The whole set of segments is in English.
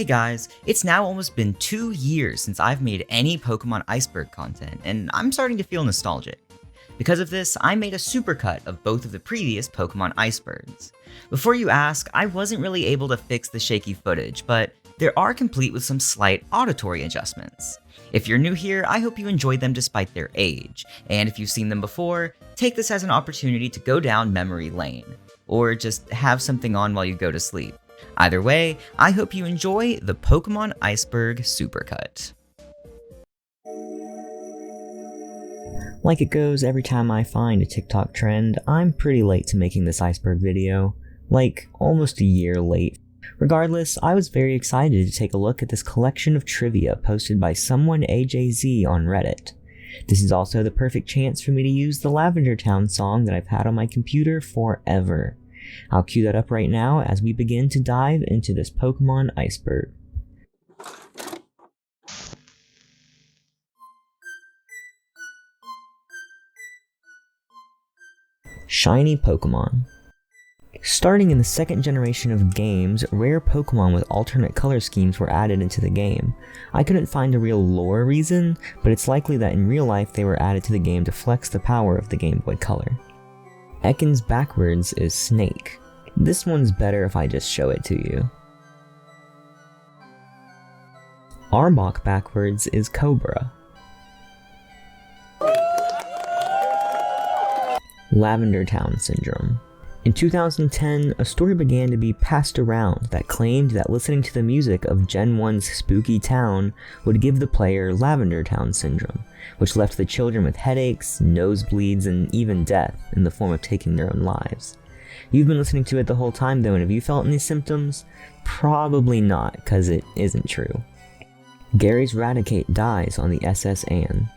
Hey guys, it's now almost been 2 years since I've made any Pokemon Iceberg content, and I'm starting to feel nostalgic. Because of this, I made a supercut of both of the previous Pokemon Icebergs. Before you ask, I wasn't really able to fix the shaky footage, but they are complete with some slight auditory adjustments. If you're new here, I hope you enjoyed them despite their age, and if you've seen them before, take this as an opportunity to go down memory lane, or just have something on while you go to sleep. Either way, I hope you enjoy the Pokemon Iceberg Supercut. Like it goes every time I find a TikTok trend, I'm pretty late to making this Iceberg video. Like, almost a year late. Regardless, I was very excited to take a look at this collection of trivia posted by someone AJZ on Reddit. This is also the perfect chance for me to use the Lavender Town song that I've had on my computer forever. I'll cue that up right now as we begin to dive into this Pokemon Iceberg. Shiny Pokemon. Starting in the second generation of games, rare Pokemon with alternate color schemes were added into the game. I couldn't find a real lore reason, but it's likely that in real life they were added to the game to flex the power of the Game Boy Color. Ekans backwards is Snake. This one's better if I just show it to you. Arbok backwards is Cobra. Lavender Town Syndrome. In 2010, a story began to be passed around that claimed that listening to the music of Gen 1's Spooky Town would give the player Lavender Town Syndrome, which left the children with headaches, nosebleeds, and even death in the form of taking their own lives. You've been listening to it the whole time though, and have you felt any symptoms? Probably not, because it isn't true. Gary's Raticate dies on the SS Anne.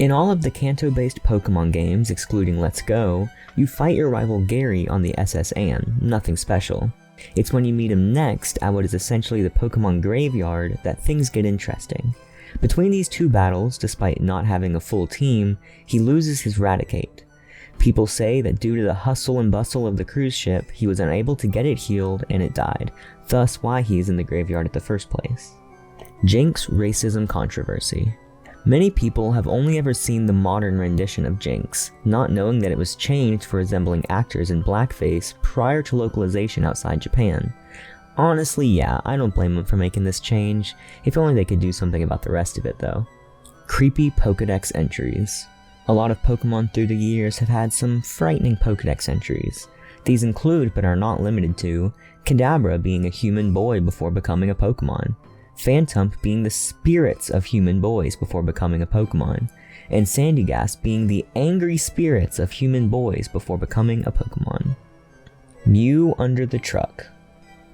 In all of the Kanto-based Pokemon games, excluding Let's Go, you fight your rival Gary on the SS Anne, nothing special. It's when you meet him next at what is essentially the Pokemon graveyard that things get interesting. Between these two battles, despite not having a full team, he loses his Raticate. People say that due to the hustle and bustle of the cruise ship, he was unable to get it healed and it died, thus why he is in the graveyard at the first place. Jynx racism controversy. Many people have only ever seen the modern rendition of Jynx, not knowing that it was changed for resembling actors in blackface prior to localization outside Japan. Honestly, yeah, I don't blame them for making this change, if only they could do something about the rest of it though. Creepy Pokédex entries. A lot of Pokemon through the years have had some frightening Pokédex entries. These include, but are not limited to, Kadabra being a human boy before becoming a Pokemon, Phantump being the spirits of human boys before becoming a Pokemon, and Sandygast being the angry spirits of human boys before becoming a Pokemon. Mew under the truck.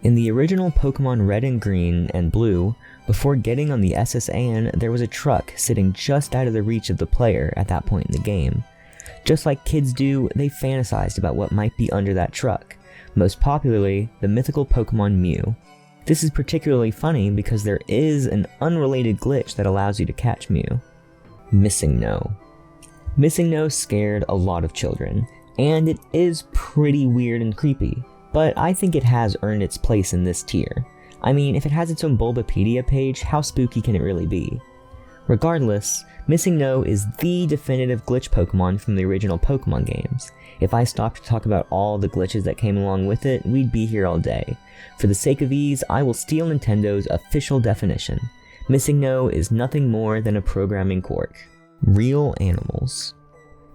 In the original Pokemon Red and Green and Blue, before getting on the SS Anne, there was a truck sitting just out of the reach of the player at that point in the game. Just like kids do, they fantasized about what might be under that truck, most popularly the mythical Pokemon Mew. This is particularly funny because there is an unrelated glitch that allows you to catch Mew. Missing No. Missing No scared a lot of children, and it is pretty weird and creepy, but I think it has earned its place in this tier. I mean, if it has its own Bulbapedia page, how spooky can it really be? Regardless, Missing No is the definitive glitch Pokemon from the original Pokemon games. If I stopped to talk about all the glitches that came along with it, we'd be here all day. For the sake of ease, I will steal Nintendo's official definition. Missing No is nothing more than a programming quirk. Real animals.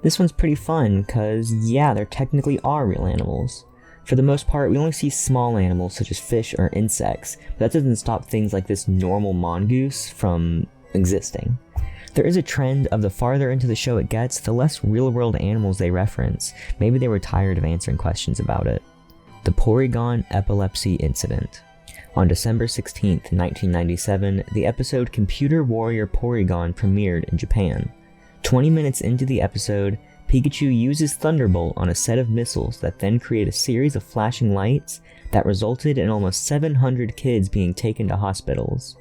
This one's pretty fun, cause yeah, there technically are real animals. For the most part, we only see small animals such as fish or insects, but that doesn't stop things like this normal mongoose from existing. There is a trend of the farther into the show it gets, the less real-world animals they reference. Maybe they were tired of answering questions about it. The Porygon Epilepsy Incident. On December 16th, 1997, the episode Computer Warrior Porygon premiered in Japan. 20 minutes into the episode, Pikachu uses Thunderbolt on a set of missiles that then create a series of flashing lights that resulted in almost 700 kids being taken to hospitals,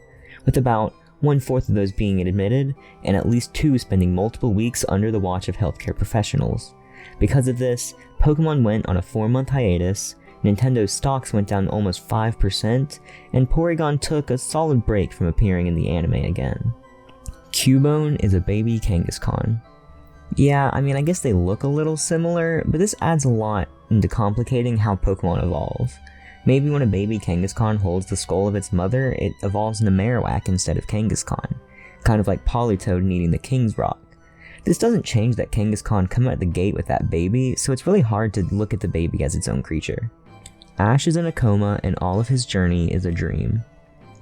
with about 1/4 of those being admitted, and at least 2 spending multiple weeks under the watch of healthcare professionals. Because of this, Pokemon went on a 4-month hiatus, Nintendo's stocks went down almost 5%, and Porygon took a solid break from appearing in the anime again. Cubone is a baby Kangaskhan. Yeah, I mean, I guess they look a little similar, but this adds a lot into complicating how Pokemon evolve. Maybe when a baby Kangaskhan holds the skull of its mother, it evolves into Marowak instead of Kangaskhan, kind of like Politoed needing the King's Rock. This doesn't change that Kangaskhan come out the gate with that baby, so it's really hard to look at the baby as its own creature. Ash is in a coma and all of his journey is a dream.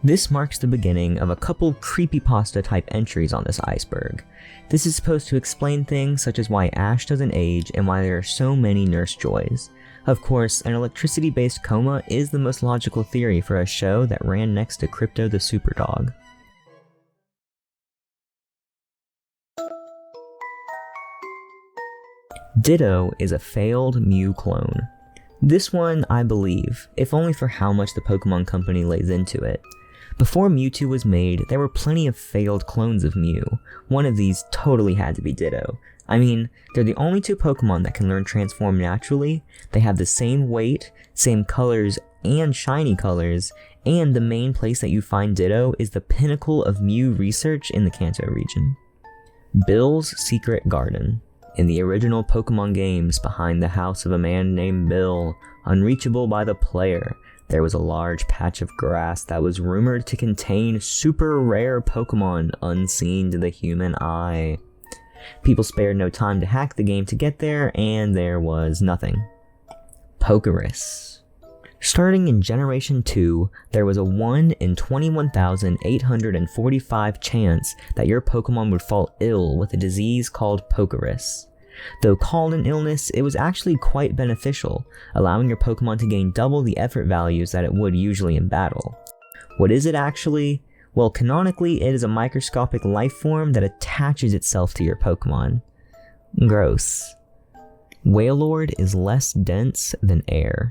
This marks the beginning of a couple creepypasta type entries on this iceberg. This is supposed to explain things such as why Ash doesn't age and why there are so many Nurse Joys. Of course, an electricity-based coma is the most logical theory for a show that ran next to Crypto the Superdog. Ditto is a failed Mew clone. This one I believe, if only for how much the Pokemon Company lays into it. Before Mewtwo was made, there were plenty of failed clones of Mew. One of these totally had to be Ditto. I mean, they're the only two Pokemon that can learn Transform naturally, they have the same weight, same colors, and shiny colors, and the main place that you find Ditto is the pinnacle of Mew research in the Kanto region. Bill's Secret Garden. In the original Pokemon games, behind the house of a man named Bill, unreachable by the player, there was a large patch of grass that was rumored to contain super rare Pokemon unseen to the human eye. People spared no time to hack the game to get there, and there was nothing. Pokerus. Starting in Generation 2, there was a 1 in 21,845 chance that your Pokemon would fall ill with a disease called Pokerus. Though called an illness, it was actually quite beneficial, allowing your Pokemon to gain double the effort values that it would usually in battle. What is it actually? Well, canonically, it is a microscopic life form that attaches itself to your Pokemon. Gross. Wailord is less dense than air.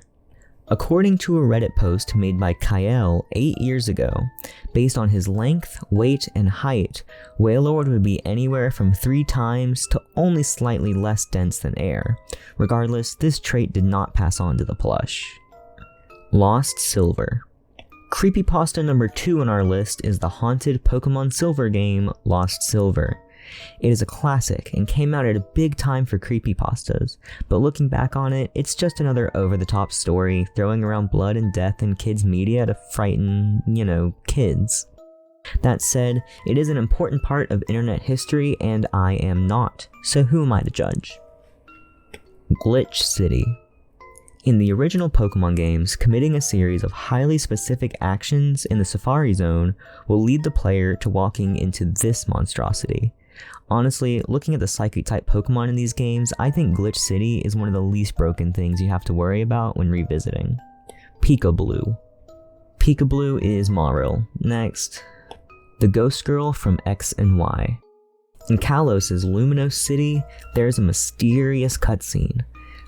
According to a Reddit post made by Kyle 8 years ago, based on his length, weight, and height, Wailord would be anywhere from 3 times to only slightly less dense than air. Regardless, this trait did not pass on to the plush. Lost Silver. Creepypasta number 2 on our list is the haunted Pokemon Silver game, Lost Silver. It is a classic and came out at a big time for creepypastas, but looking back on it, it's just another over-the-top story throwing around blood and death in kids' media to frighten, kids. That said, it is an important part of internet history and I am not, so who am I to judge? Glitch City. In the original Pokemon games, committing a series of highly specific actions in the Safari Zone will lead the player to walking into this monstrosity. Honestly, looking at the Psychic-type Pokemon in these games, I think Glitch City is one of the least broken things you have to worry about when revisiting. Peekablu. Peekablu is Marill. Next. The Ghost Girl from X and Y. In Kalos' Luminous City, there's a mysterious cutscene.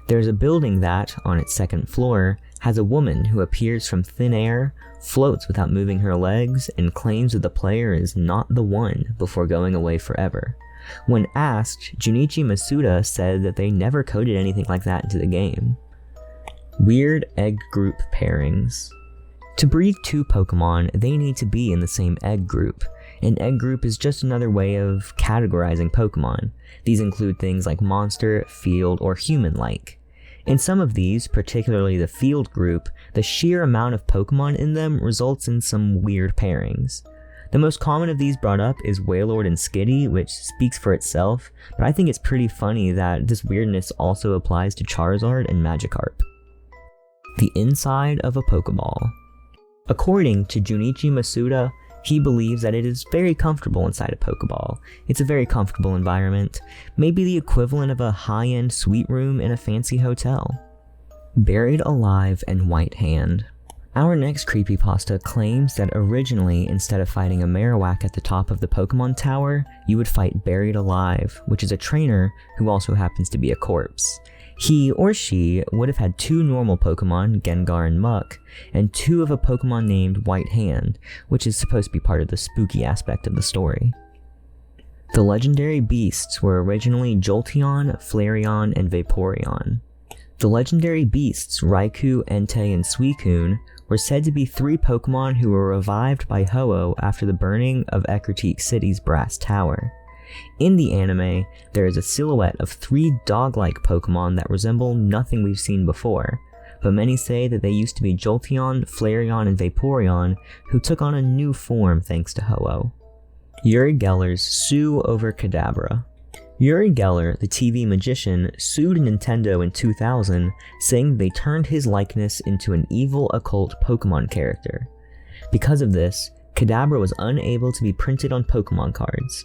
There's a building that, on its second floor, has a woman who appears from thin air, floats without moving her legs, and claims that the player is not the one before going away forever. When asked, Junichi Masuda said that they never coded anything like that into the game. Weird egg group pairings. To breed 2 Pokemon, they need to be in the same egg group. An egg group is just another way of categorizing Pokemon. These include things like monster, field, or human-like. In some of these, particularly the field group, the sheer amount of Pokemon in them results in some weird pairings. The most common of these brought up is Wailord and Skitty, which speaks for itself, but I think it's pretty funny that this weirdness also applies to Charizard and Magikarp. The inside of a Pokeball. According to Junichi Masuda, he believes that it is very comfortable inside a Pokeball. It's a very comfortable environment, maybe the equivalent of a high-end suite room in a fancy hotel. Buried Alive and White Hand. Our next creepypasta claims that originally, instead of fighting a Marowak at the top of the Pokemon Tower, you would fight Buried Alive, which is a trainer who also happens to be a corpse. He or she would have had 2 normal Pokemon, Gengar and Muk, and 2 of a Pokemon named White Hand, which is supposed to be part of the spooky aspect of the story. The legendary beasts were originally Jolteon, Flareon, and Vaporeon. The legendary beasts Raikou, Entei, and Suicune were said to be 3 Pokemon who were revived by Ho-Oh after the burning of Ecruteak City's Brass Tower. In the anime, there is a silhouette of 3 dog-like Pokemon that resemble nothing we've seen before, but many say that they used to be Jolteon, Flareon, and Vaporeon, who took on a new form thanks to Ho-Oh. Uri Geller's sue over Kadabra. Uri Geller, the TV magician, sued Nintendo in 2000, saying they turned his likeness into an evil occult Pokemon character. Because of this, Kadabra was unable to be printed on Pokemon cards.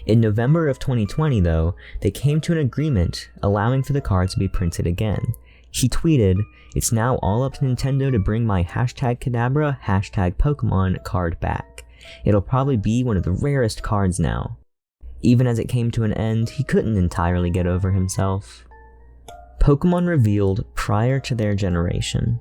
In November of 2020 though, they came to an agreement allowing for the cards to be printed again. He tweeted, "It's now all up to Nintendo to bring my #Kadabra #Pokemon card back. It'll probably be one of the rarest cards now." Even as it came to an end, he couldn't entirely get over himself. Pokemon revealed prior to their generation.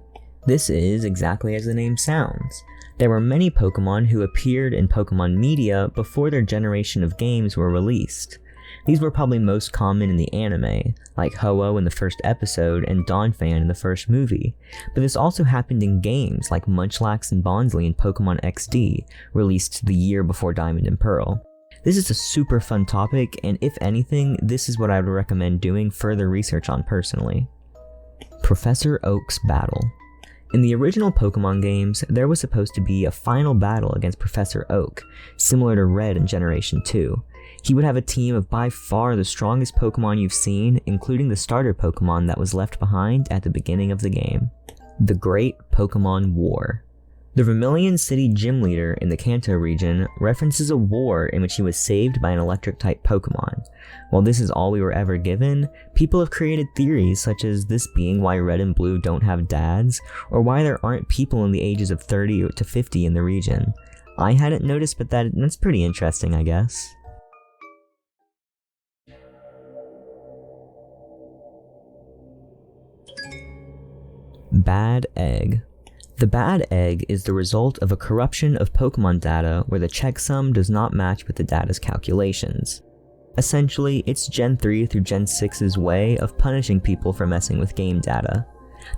This is exactly as the name sounds. There were many Pokemon who appeared in Pokemon media before their generation of games were released. These were probably most common in the anime, like Ho-Oh in the first episode and Donphan in the first movie, but this also happened in games like Munchlax and Bonsly in Pokemon XD, released the year before Diamond and Pearl. This is a super fun topic, and if anything, this is what I would recommend doing further research on personally. Professor Oak's battle. In the original Pokemon games, there was supposed to be a final battle against Professor Oak, similar to Red in Generation 2. He would have a team of by far the strongest Pokemon you've seen, including the starter Pokemon that was left behind at the beginning of the game. The Great Pokemon War. The Vermilion City gym leader in the Kanto region references a war in which he was saved by an electric-type Pokemon. While this is all we were ever given, people have created theories such as this being why Red and Blue don't have dads, or why there aren't people in the ages of 30 to 50 in the region. I hadn't noticed, but that's pretty interesting, I guess. Bad Egg. The bad egg is the result of a corruption of Pokemon data where the checksum does not match with the data's calculations. Essentially, it's Gen 3 through Gen 6's way of punishing people for messing with game data.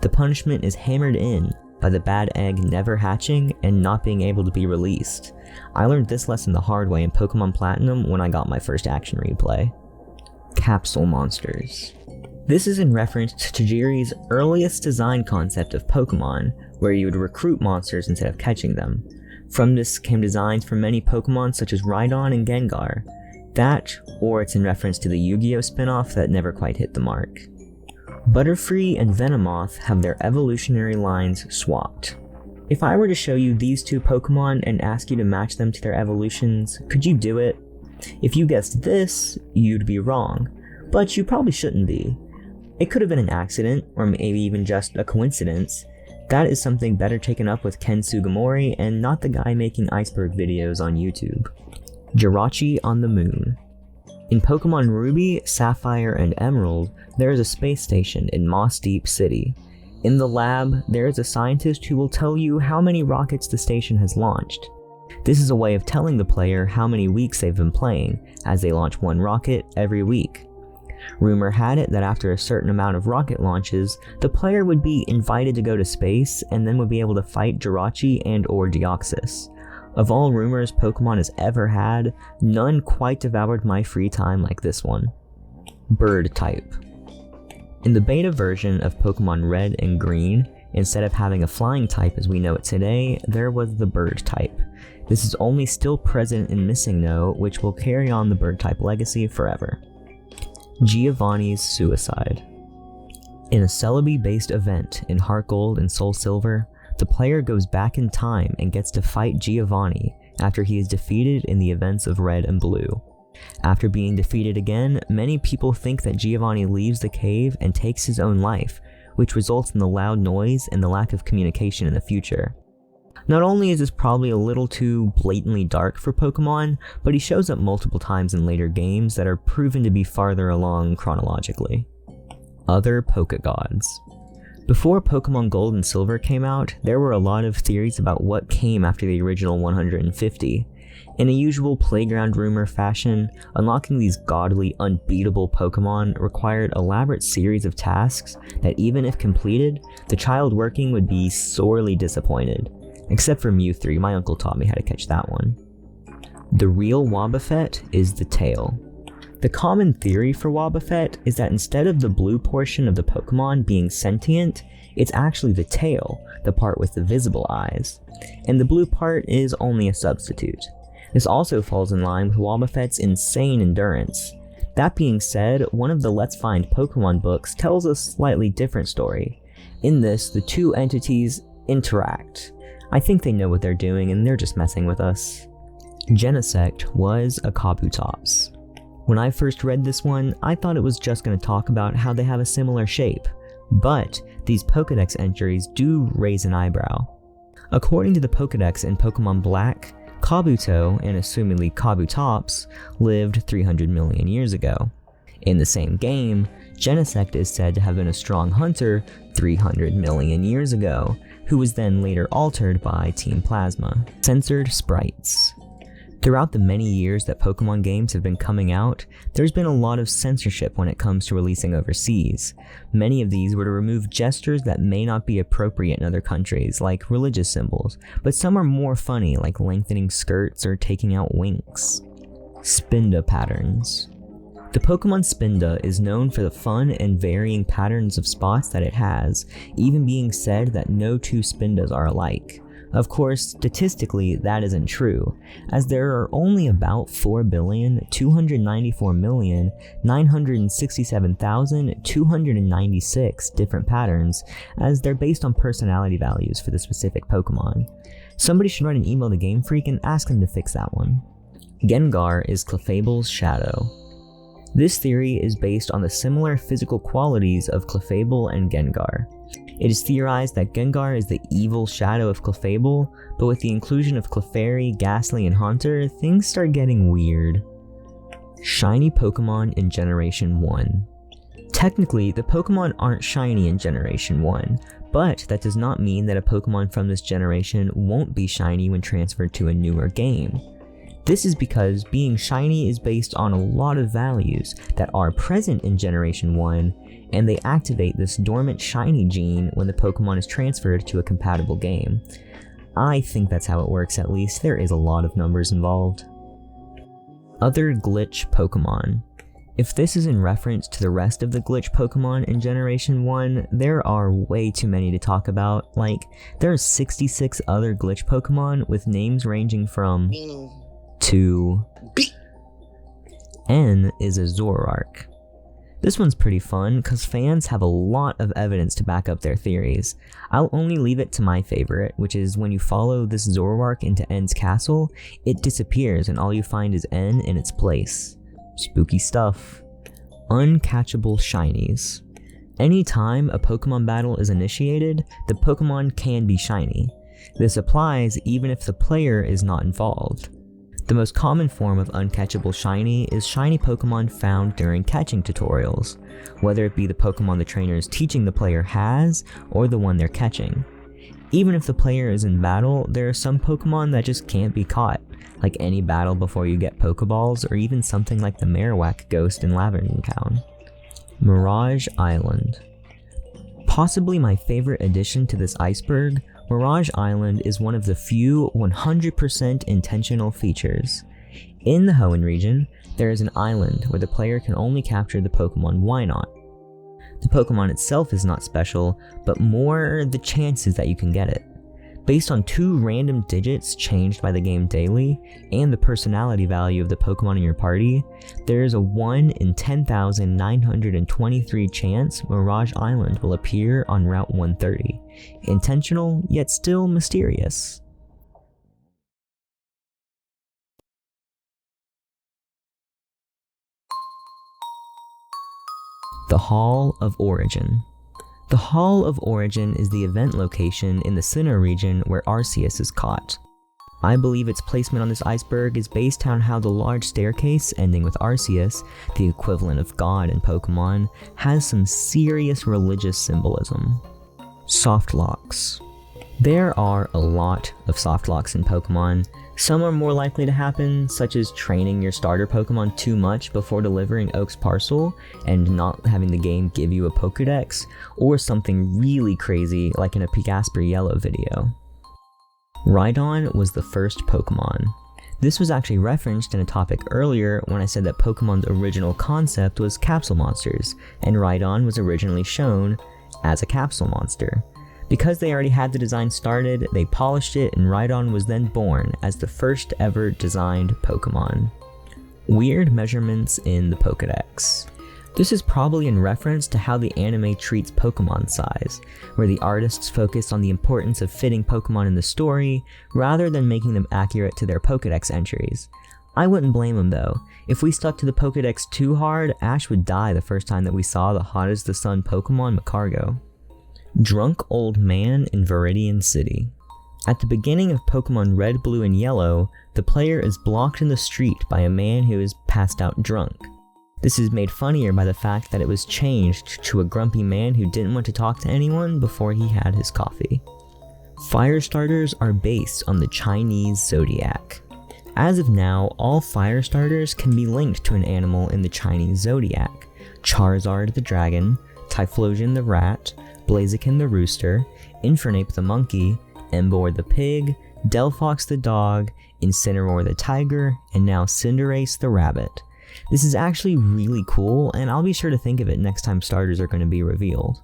The punishment is hammered in by the bad egg never hatching and not being able to be released. I learned this lesson the hard way in Pokemon Platinum when I got my first action replay. Capsule monsters. This is in reference to Tajiri's earliest design concept of Pokemon, where you would recruit monsters instead of catching them. From this came designs for many Pokemon such as Rhydon and Gengar. That, or it's in reference to the Yu-Gi-Oh spin-off that never quite hit the mark. Butterfree and Venomoth have their evolutionary lines swapped. If I were to show you these 2 Pokemon and ask you to match them to their evolutions, could you do it? If you guessed this, you'd be wrong, but you probably shouldn't be. It could have been an accident, or maybe even just a coincidence. That is something better taken up with Ken Sugimori and not the guy making Iceberg videos on YouTube. Jirachi on the Moon. In Pokemon Ruby, Sapphire, and Emerald, there is a space station in Moss Deep City. In the lab, there is a scientist who will tell you how many rockets the station has launched. This is a way of telling the player how many weeks they've been playing, as they launch 1 rocket every week. Rumor had it that after a certain amount of rocket launches, the player would be invited to go to space and then would be able to fight Jirachi and or Deoxys. Of all rumors Pokemon has ever had, none quite devoured my free time like this one. Bird type. In the beta version of Pokemon Red and Green, instead of having a flying type as we know it today, there was the bird type. This is only still present in Missing No, which will carry on the bird type legacy forever. Giovanni's Suicide. In a Celebi-based event in Heart Gold and Soul Silver, the player goes back in time and gets to fight Giovanni after he is defeated in the events of Red and Blue. After being defeated again, many people think that Giovanni leaves the cave and takes his own life, which results in the loud noise and the lack of communication in the future. Not only is this probably a little too blatantly dark for Pokemon, but he shows up multiple times in later games that are proven to be farther along chronologically. Other Pokegods. Before Pokemon Gold and Silver came out, there were a lot of theories about what came after the original 150. In a usual playground rumor fashion, unlocking these godly, unbeatable Pokemon required an elaborate series of tasks that even if completed, the child working would be sorely disappointed. Except for Mew 3, my uncle taught me how to catch that one. The real Wobbuffet is the tail. The common theory for Wobbuffet is that instead of the blue portion of the Pokemon being sentient, it's actually the tail, the part with the visible eyes, and the blue part is only a substitute. This also falls in line with Wobbuffet's insane endurance. That being said, one of the Let's Find Pokemon books tells a slightly different story. In this, the two entities interact. I think they know what they're doing and they're just messing with us. Genesect was a Kabutops. When I first read this one, I thought it was just going to talk about how they have a similar shape, but these Pokedex entries do raise an eyebrow. According to the Pokedex in Pokemon Black, Kabuto, and assumingly Kabutops, lived 300 million years ago. In the same game, Genesect is said to have been a strong hunter 300 million years ago, who was then later altered by Team Plasma. Censored sprites. Throughout the many years that Pokemon games have been coming out, there's been a lot of censorship when it comes to releasing overseas. Many of these were to remove gestures that may not be appropriate in other countries, like religious symbols, but some are more funny, like lengthening skirts or taking out winks. Spinda patterns. The Pokemon Spinda is known for the fun and varying patterns of spots that it has, even being said that no two Spindas are alike. Of course, statistically that isn't true, as there are only about 4,294,967,296 different patterns, as they're based on personality values for the specific Pokemon. Somebody should write an email to Game Freak and ask them to fix that one. Gengar is Clefable's shadow. This theory is based on the similar physical qualities of Clefable and Gengar. It is theorized that Gengar is the evil shadow of Clefable, but with the inclusion of Clefairy, Ghastly, and Haunter, things start getting weird. Shiny Pokemon in Generation 1. Technically, the Pokemon aren't shiny in Generation 1, but that does not mean that a Pokemon from this generation won't be shiny when transferred to a newer game. This is because being shiny is based on a lot of values that are present in Generation 1, and they activate this dormant shiny gene when the Pokemon is transferred to a compatible game. I think that's how it works, at least. There is a lot of numbers involved. Other glitch Pokemon. If this is in reference to the rest of the glitch Pokemon in Generation 1, there are way too many to talk about. Like, there are 66 other glitch Pokemon with names ranging from to N is a Zoroark. This one's pretty fun because fans have a lot of evidence to back up their theories. I'll only leave it to my favorite, which is when you follow this Zoroark into N's castle, it disappears and all you find is N in its place. Spooky stuff. Uncatchable shinies. Anytime a Pokemon battle is initiated, the Pokemon can be shiny. This applies even if the player is not involved. The most common form of uncatchable shiny is shiny Pokemon found during catching tutorials, whether it be the Pokemon the trainer is teaching the player has, or the one they're catching. Even if the player is in battle, there are some Pokemon that just can't be caught, like any battle before you get Pokeballs, or even something like the Marowak ghost in Lavender Town. Mirage Island. Possibly my favorite addition to this iceberg, Mirage Island is one of the few 100% intentional features. In the Hoenn region, there is an island where the player can only capture the Pokemon Wynaut. The Pokemon itself is not special, but more the chances that you can get it. Based on 2 random digits changed by the game daily, and the personality value of the Pokemon in your party, there is a 1 in 10,923 chance Mirage Island will appear on Route 130. Intentional, yet still mysterious. The Hall of Origin. The Hall of Origin is the event location in the Sinnoh region where Arceus is caught. I believe its placement on this iceberg is based on how the large staircase ending with Arceus, the equivalent of God in Pokemon, has some serious religious symbolism. Soft locks. There are a lot of soft locks in Pokemon. Some are more likely to happen, such as training your starter Pokemon too much before delivering Oak's parcel and not having the game give you a Pokedex, or something really crazy like in a Pigasper Yellow video. Rhydon was the first Pokemon. This was actually referenced in a topic earlier when I said that Pokemon's original concept was capsule monsters, and Rhydon was originally shown as a capsule monster. Because they already had the design started, they polished it, and Rhydon was then born as the first ever designed Pokemon. Weird measurements in the Pokedex. This is probably in reference to how the anime treats Pokemon size, where the artists focus on the importance of fitting Pokemon in the story, rather than making them accurate to their Pokedex entries. I wouldn't blame them though. If we stuck to the Pokedex too hard, Ash would die the first time that we saw the hot as the sun Pokemon Macargo. Drunk Old Man in Viridian City. At the beginning of Pokemon Red, Blue, and Yellow, the player is blocked in the street by a man who is passed out drunk. This is made funnier by the fact that it was changed to a grumpy man who didn't want to talk to anyone before he had his coffee. Fire starters are based on the Chinese zodiac. As of now, all fire starters can be linked to an animal in the Chinese zodiac. Charizard the dragon, Typhlosion the rat, Blaziken the rooster, Infernape the monkey, Emboar the pig, Delphox the dog, Incineroar the tiger, and now Cinderace the rabbit. This is actually really cool, and I'll be sure to think of it next time starters are going to be revealed.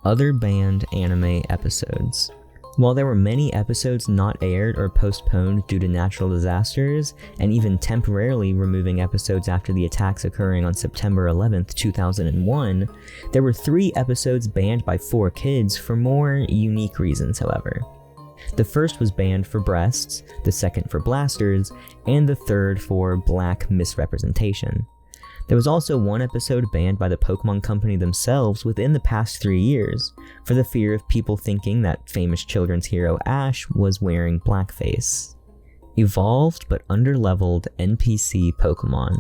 Other banned anime episodes. While there were many episodes not aired or postponed due to natural disasters, and even temporarily removing episodes after the attacks occurring on September 11th, 2001, there were 3 episodes banned by 4 kids for more unique reasons, however. The first was banned for breasts, the second for blasters, and the third for black misrepresentation. There was also one episode banned by the Pokemon Company themselves within the past 3 years, for the fear of people thinking that famous children's hero Ash was wearing blackface. Evolved but underleveled NPC Pokemon.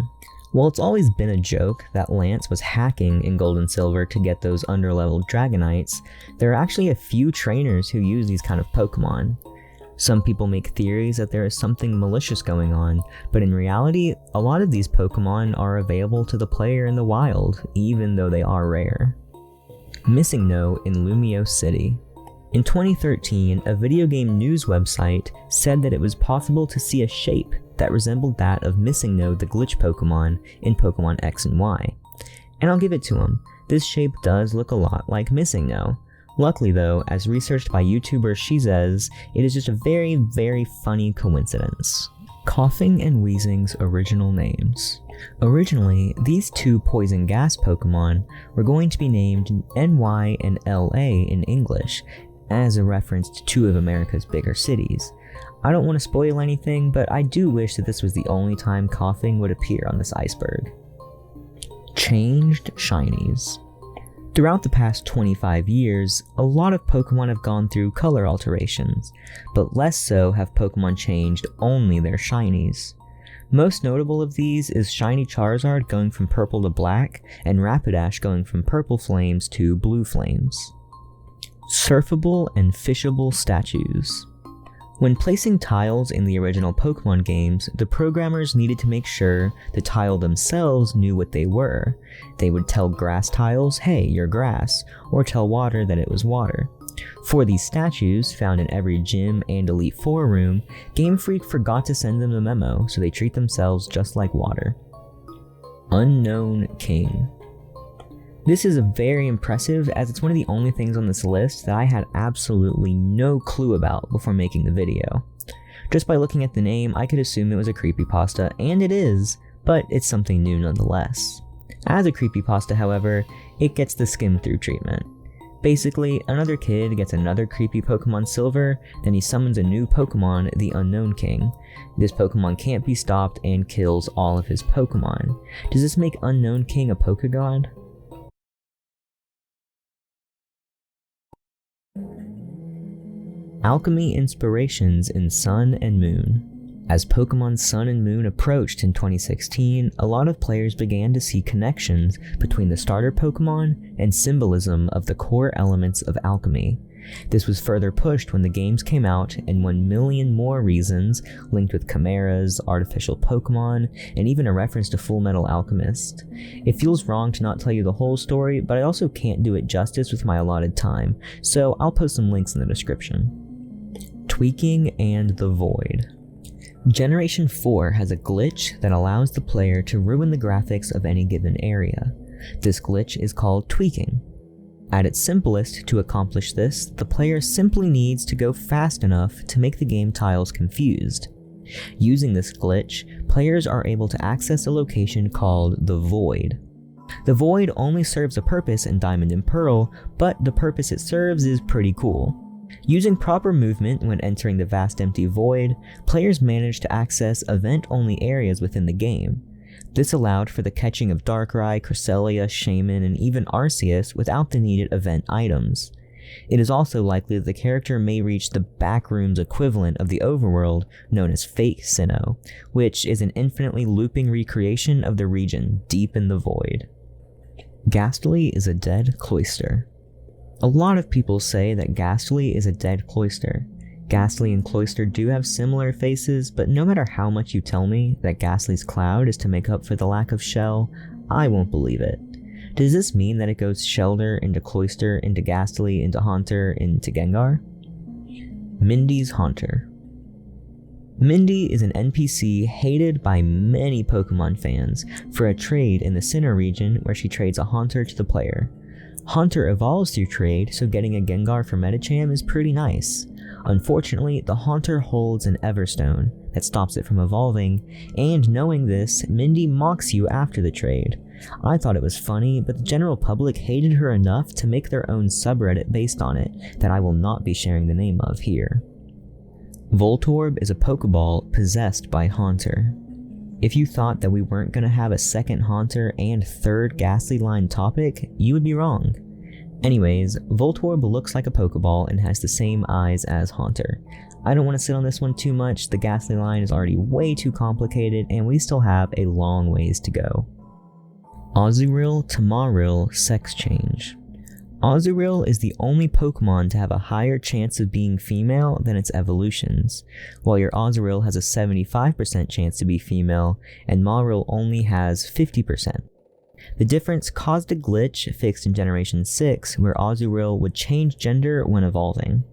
While it's always been a joke that Lance was hacking in Gold and Silver to get those underleveled Dragonites, there are actually a few trainers who use these kind of Pokemon. Some people make theories that there is something malicious going on, but in reality, a lot of these Pokemon are available to the player in the wild, even though they are rare. Missing No in Lumio City. In 2013, a video game news website said that it was possible to see a shape that resembled that of Missing No the glitch Pokemon in Pokemon X and Y. And I'll give it to them, this shape does look a lot like Missing No. Luckily though, as researched by YouTuber Shesez, it is just a very, very funny coincidence. Coughing and Wheezing's original names. Originally, these 2 poison gas Pokemon were going to be named NY and LA in English, as a reference to 2 of America's bigger cities. I don't want to spoil anything, but I do wish that this was the only time Coughing would appear on this iceberg. Changed Shinies. Throughout the past 25 years, a lot of Pokemon have gone through color alterations, but less so have Pokemon changed only their shinies. Most notable of these is Shiny Charizard going from purple to black, and Rapidash going from purple flames to blue flames. Surfable and fishable statues. When placing tiles in the original Pokemon games, the programmers needed to make sure the tile themselves knew what they were. They would tell grass tiles, hey, you're grass, or tell water that it was water. For these statues, found in every gym and Elite Four room, Game Freak forgot to send them the memo, so they treat themselves just like water. Unknown King. This is very impressive, as it's one of the only things on this list that I had absolutely no clue about before making the video. Just by looking at the name, I could assume it was a creepypasta, and it is, but it's something new nonetheless. As a creepypasta, however, it gets the skim-through treatment. Basically, another kid gets another creepy Pokemon Silver, then he summons a new Pokemon, the Unknown King. This Pokemon can't be stopped and kills all of his Pokemon. Does this make Unknown King a Pokegod? Alchemy inspirations in Sun and Moon. As Pokemon Sun and Moon approached in 2016, a lot of players began to see connections between the starter Pokemon and symbolism of the core elements of alchemy. This was further pushed when the games came out and 1 million more reasons linked with chimeras, artificial Pokémon, and even a reference to Full Metal Alchemist. It feels wrong to not tell you the whole story, but I also can't do it justice with my allotted time, so I'll post some links in the description. Tweaking and the Void. Generation 4 has a glitch that allows the player to ruin the graphics of any given area. This glitch is called tweaking. At its simplest, to accomplish this, the player simply needs to go fast enough to make the game tiles confused. Using this glitch, players are able to access a location called the Void. The Void only serves a purpose in Diamond and Pearl, but the purpose it serves is pretty cool. Using proper movement when entering the vast empty void, players managed to access event-only areas within the game. This allowed for the catching of Darkrai, Cresselia, Shaman, and even Arceus without the needed event items. It is also likely that the character may reach the backrooms equivalent of the overworld known as Fake Sinnoh, which is an infinitely looping recreation of the region deep in the void. Ghastly is a dead cloister. A lot of people say that Ghastly is a dead cloister. Ghastly and Cloister do have similar faces, but no matter how much you tell me that Ghastly's cloud is to make up for the lack of shell, I won't believe it. Does this mean that it goes Shelter into Cloister into Ghastly into Haunter into Gengar? Mindy's Haunter. Mindy is an NPC hated by many Pokemon fans for a trade in the Sinnoh region where she trades a Haunter to the player. Haunter evolves through trade, so getting a Gengar for Medicham is pretty nice. Unfortunately, the Haunter holds an Everstone that stops it from evolving, and knowing this, Mindy mocks you after the trade. I thought it was funny, but the general public hated her enough to make their own subreddit based on it that I will not be sharing the name of here. Voltorb is a Pokeball possessed by Haunter. If you thought that we weren't going to have a second Haunter and third Ghastly line topic, you would be wrong. Anyways, Voltorb looks like a Pokeball and has the same eyes as Haunter. I don't want to sit on this one too much, the Ghastly line is already way too complicated and we still have a long ways to go. Azurill to Marill sex change. Azurill is the only Pokemon to have a higher chance of being female than its evolutions, while your Azurill has a 75% chance to be female, and Marill only has 50%. The difference caused a glitch fixed in Generation 6 where Azurill would change gender when evolving.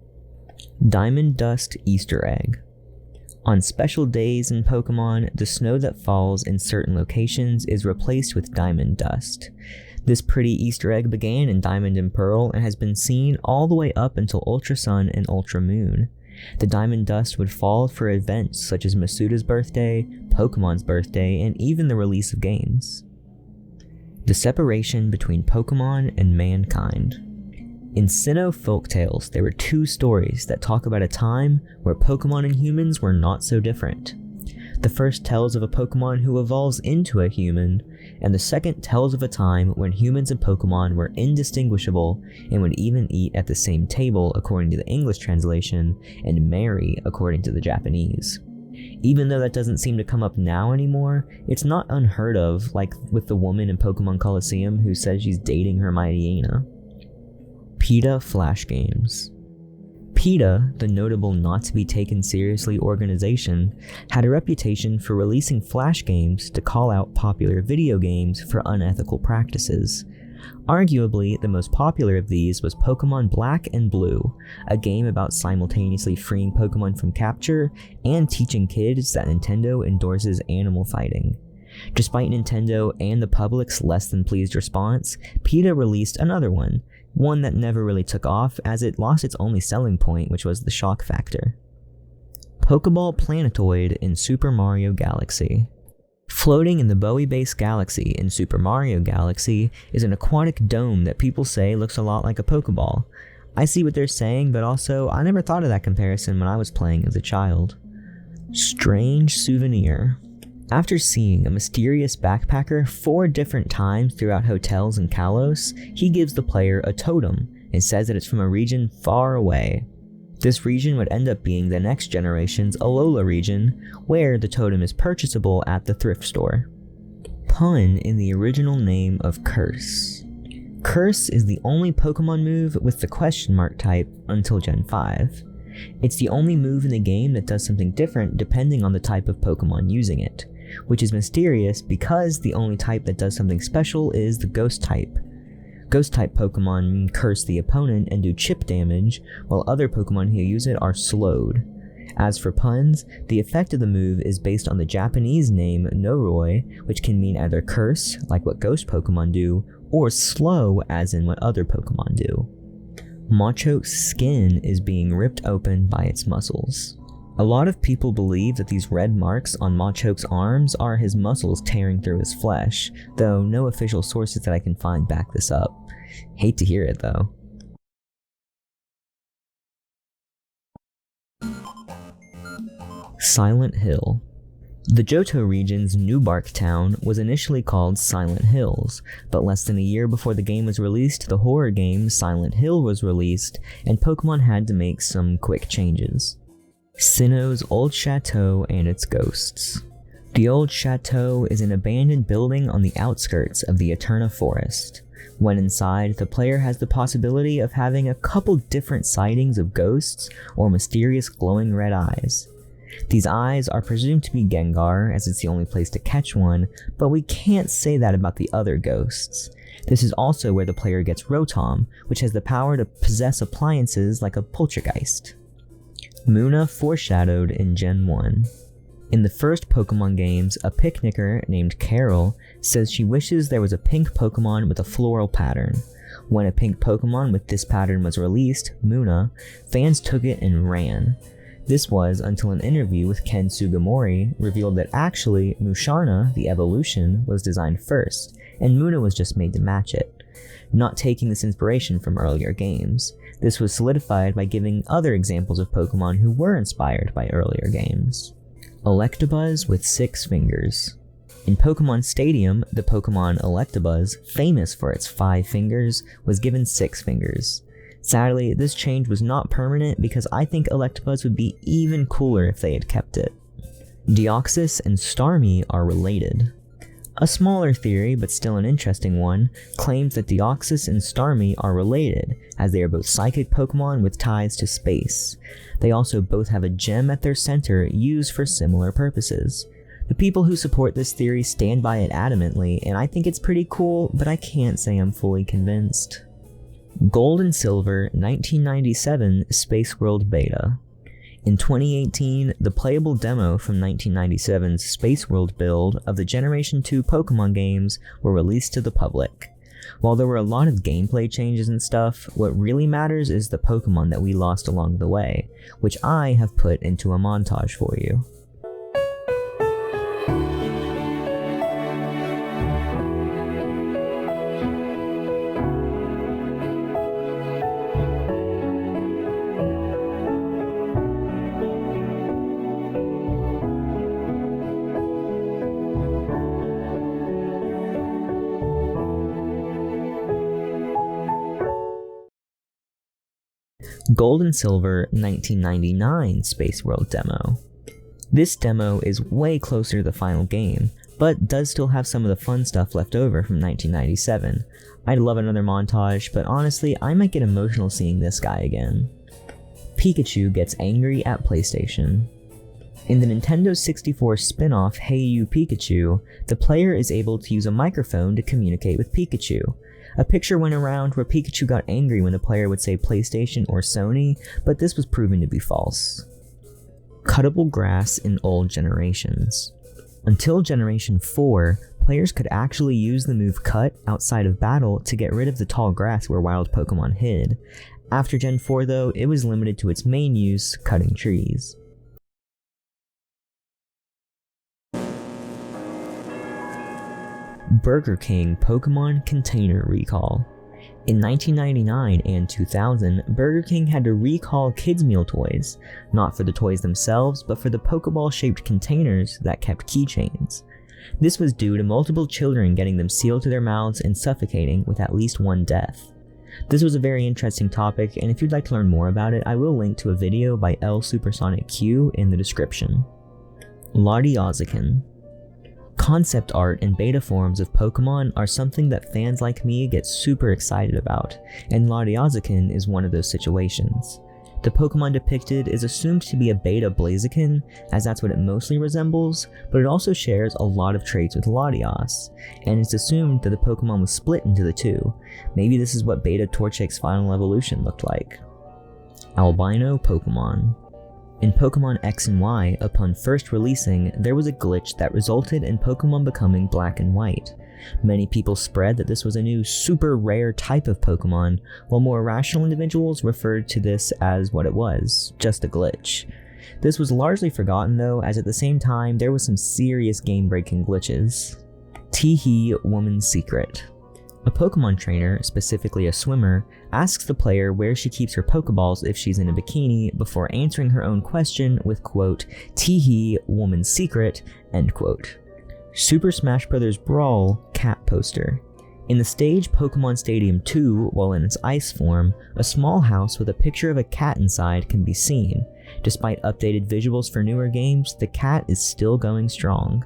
Diamond Dust Easter Egg. On special days in Pokemon, the snow that falls in certain locations is replaced with diamond dust. This pretty Easter egg began in Diamond and Pearl and has been seen all the way up until Ultra Sun and Ultra Moon. The diamond dust would fall for events such as Masuda's birthday, Pokemon's birthday, and even the release of games. The separation between Pokemon and mankind. In Sinnoh folktales, there were two stories that talk about a time where Pokemon and humans were not so different. The first tells of a Pokemon who evolves into a human, and the second tells of a time when humans and Pokemon were indistinguishable and would even eat at the same table according to the English translation, and marry according to the Japanese. Even though that doesn't seem to come up now anymore, it's not unheard of, like with the woman in Pokemon Coliseum who says she's dating Hermione. PETA Flash Games. PETA, the notable not-to-be-taken-seriously organization, had a reputation for releasing flash games to call out popular video games for unethical practices. Arguably, the most popular of these was Pokemon Black and Blue, a game about simultaneously freeing Pokemon from capture and teaching kids that Nintendo endorses animal fighting. Despite Nintendo and the public's less than pleased response, PETA released another one that never really took off as it lost its only selling point, which was the shock factor. Pokeball Planetoid in Super Mario Galaxy. Floating in the Bowie Base Galaxy in Super Mario Galaxy is an aquatic dome that people say looks a lot like a Pokeball. I see what they're saying, but also I never thought of that comparison when I was playing as a child. Strange Souvenir. After seeing a mysterious backpacker 4 different times throughout hotels in Kalos, he gives the player a totem and says that it's from a region far away. This region would end up being the next generation's Alola region, where the totem is purchasable at the thrift store. Pun in the original name of Curse. Curse is the only Pokemon move with the question mark type until Gen 5. It's the only move in the game that does something different depending on the type of Pokemon using it, which is mysterious because the only type that does something special is the Ghost type. Ghost type Pokemon curse the opponent and do chip damage, while other Pokemon who use it are slowed. As for puns, the effect of the move is based on the Japanese name Noroi, which can mean either curse, like what Ghost Pokemon do, or slow, as in what other Pokemon do. Machoke's skin is being ripped open by its muscles. A lot of people believe that these red marks on Machoke's arms are his muscles tearing through his flesh, though no official sources that I can find back this up. Hate to hear it though. Silent Hill. The Johto region's Newbark town was initially called Silent Hills, but less than a year before the game was released, the horror game Silent Hill was released, and Pokemon had to make some quick changes. Sinnoh's old chateau and its ghosts. The old chateau is an abandoned building on the outskirts of the Eterna Forest. When inside, the player has the possibility of having a couple different sightings of ghosts or mysterious glowing red eyes. These eyes are presumed to be Gengar, as it's the only place to catch one, but we can't say that about the other ghosts. This is also where the player gets Rotom, which has the power to possess appliances like a poltergeist. Munna foreshadowed in Gen 1. In the first Pokemon games, a picnicker named Carol says she wishes there was a pink Pokemon with a floral pattern. When a pink Pokemon with this pattern was released, Munna, fans took it and ran. This was until an interview with Ken Sugimori revealed that actually Musharna, the evolution, was designed first, and Munna was just made to match it, not taking this inspiration from earlier games. This was solidified by giving other examples of Pokemon who were inspired by earlier games. Electabuzz with 6 fingers. In Pokemon Stadium, the Pokemon Electabuzz, famous for its 5 fingers, was given 6 fingers. Sadly, this change was not permanent because I think Electabuzz would be even cooler if they had kept it. Deoxys and Starmie are related. A smaller theory, but still an interesting one, claims that Deoxys and Starmie are related, as they are both psychic Pokemon with ties to space. They also both have a gem at their center used for similar purposes. The people who support this theory stand by it adamantly, and I think it's pretty cool, but I can't say I'm fully convinced. Gold and Silver 1997 Space World Beta. In 2018, the playable demo from 1997's Space World build of the Generation 2 Pokemon games were released to the public. While there were a lot of gameplay changes and stuff, what really matters is the Pokemon that we lost along the way, which I have put into a montage for you. Gold and Silver 1999 Space World demo. This demo is way closer to the final game, but does still have some of the fun stuff left over from 1997. I'd love another montage, but honestly, I might get emotional seeing this guy again. Pikachu gets angry at PlayStation. In the Nintendo 64 spin-off Hey You Pikachu, the player is able to use a microphone to communicate with Pikachu. A picture went around where Pikachu got angry when the player would say PlayStation or Sony, but this was proven to be false. Cuttable grass in old generations. Until Generation 4, players could actually use the move Cut outside of battle to get rid of the tall grass where wild Pokemon hid. After Gen 4 though, it was limited to its main use, cutting trees. Burger King Pokemon Container Recall. In 1999 and 2000, Burger King had to recall kids' meal toys, not for the toys themselves, but for the Pokeball-shaped containers that kept keychains. This was due to multiple children getting them sealed to their mouths and suffocating, with at least one death. This was a very interesting topic, and if you'd like to learn more about it, I will link to a video by L Supersonic Q in the description. Latiazakin. Concept art and beta forms of Pokemon are something that fans like me get super excited about, and Latiazakin is one of those situations. The Pokemon depicted is assumed to be a beta Blaziken, as that's what it mostly resembles, but it also shares a lot of traits with Latias, and it's assumed that the Pokemon was split into the two. Maybe this is what beta Torchic's final evolution looked like. Albino Pokemon. In Pokemon X and Y, upon first releasing, there was a glitch that resulted in Pokemon becoming black and white. Many people spread that this was a new super rare type of Pokemon, while more rational individuals referred to this as what it was, just a glitch. This was largely forgotten though, as at the same time there was some serious game-breaking glitches. Teehee Woman's Secret. A Pokemon trainer, specifically a swimmer, asks the player where she keeps her Pokeballs if she's in a bikini before answering her own question with quote, "Teehee Woman's Secret," end quote. Super Smash Bros. Brawl cat poster. In the stage Pokemon Stadium 2, while in its ice form, a small house with a picture of a cat inside can be seen. Despite updated visuals for newer games, the cat is still going strong.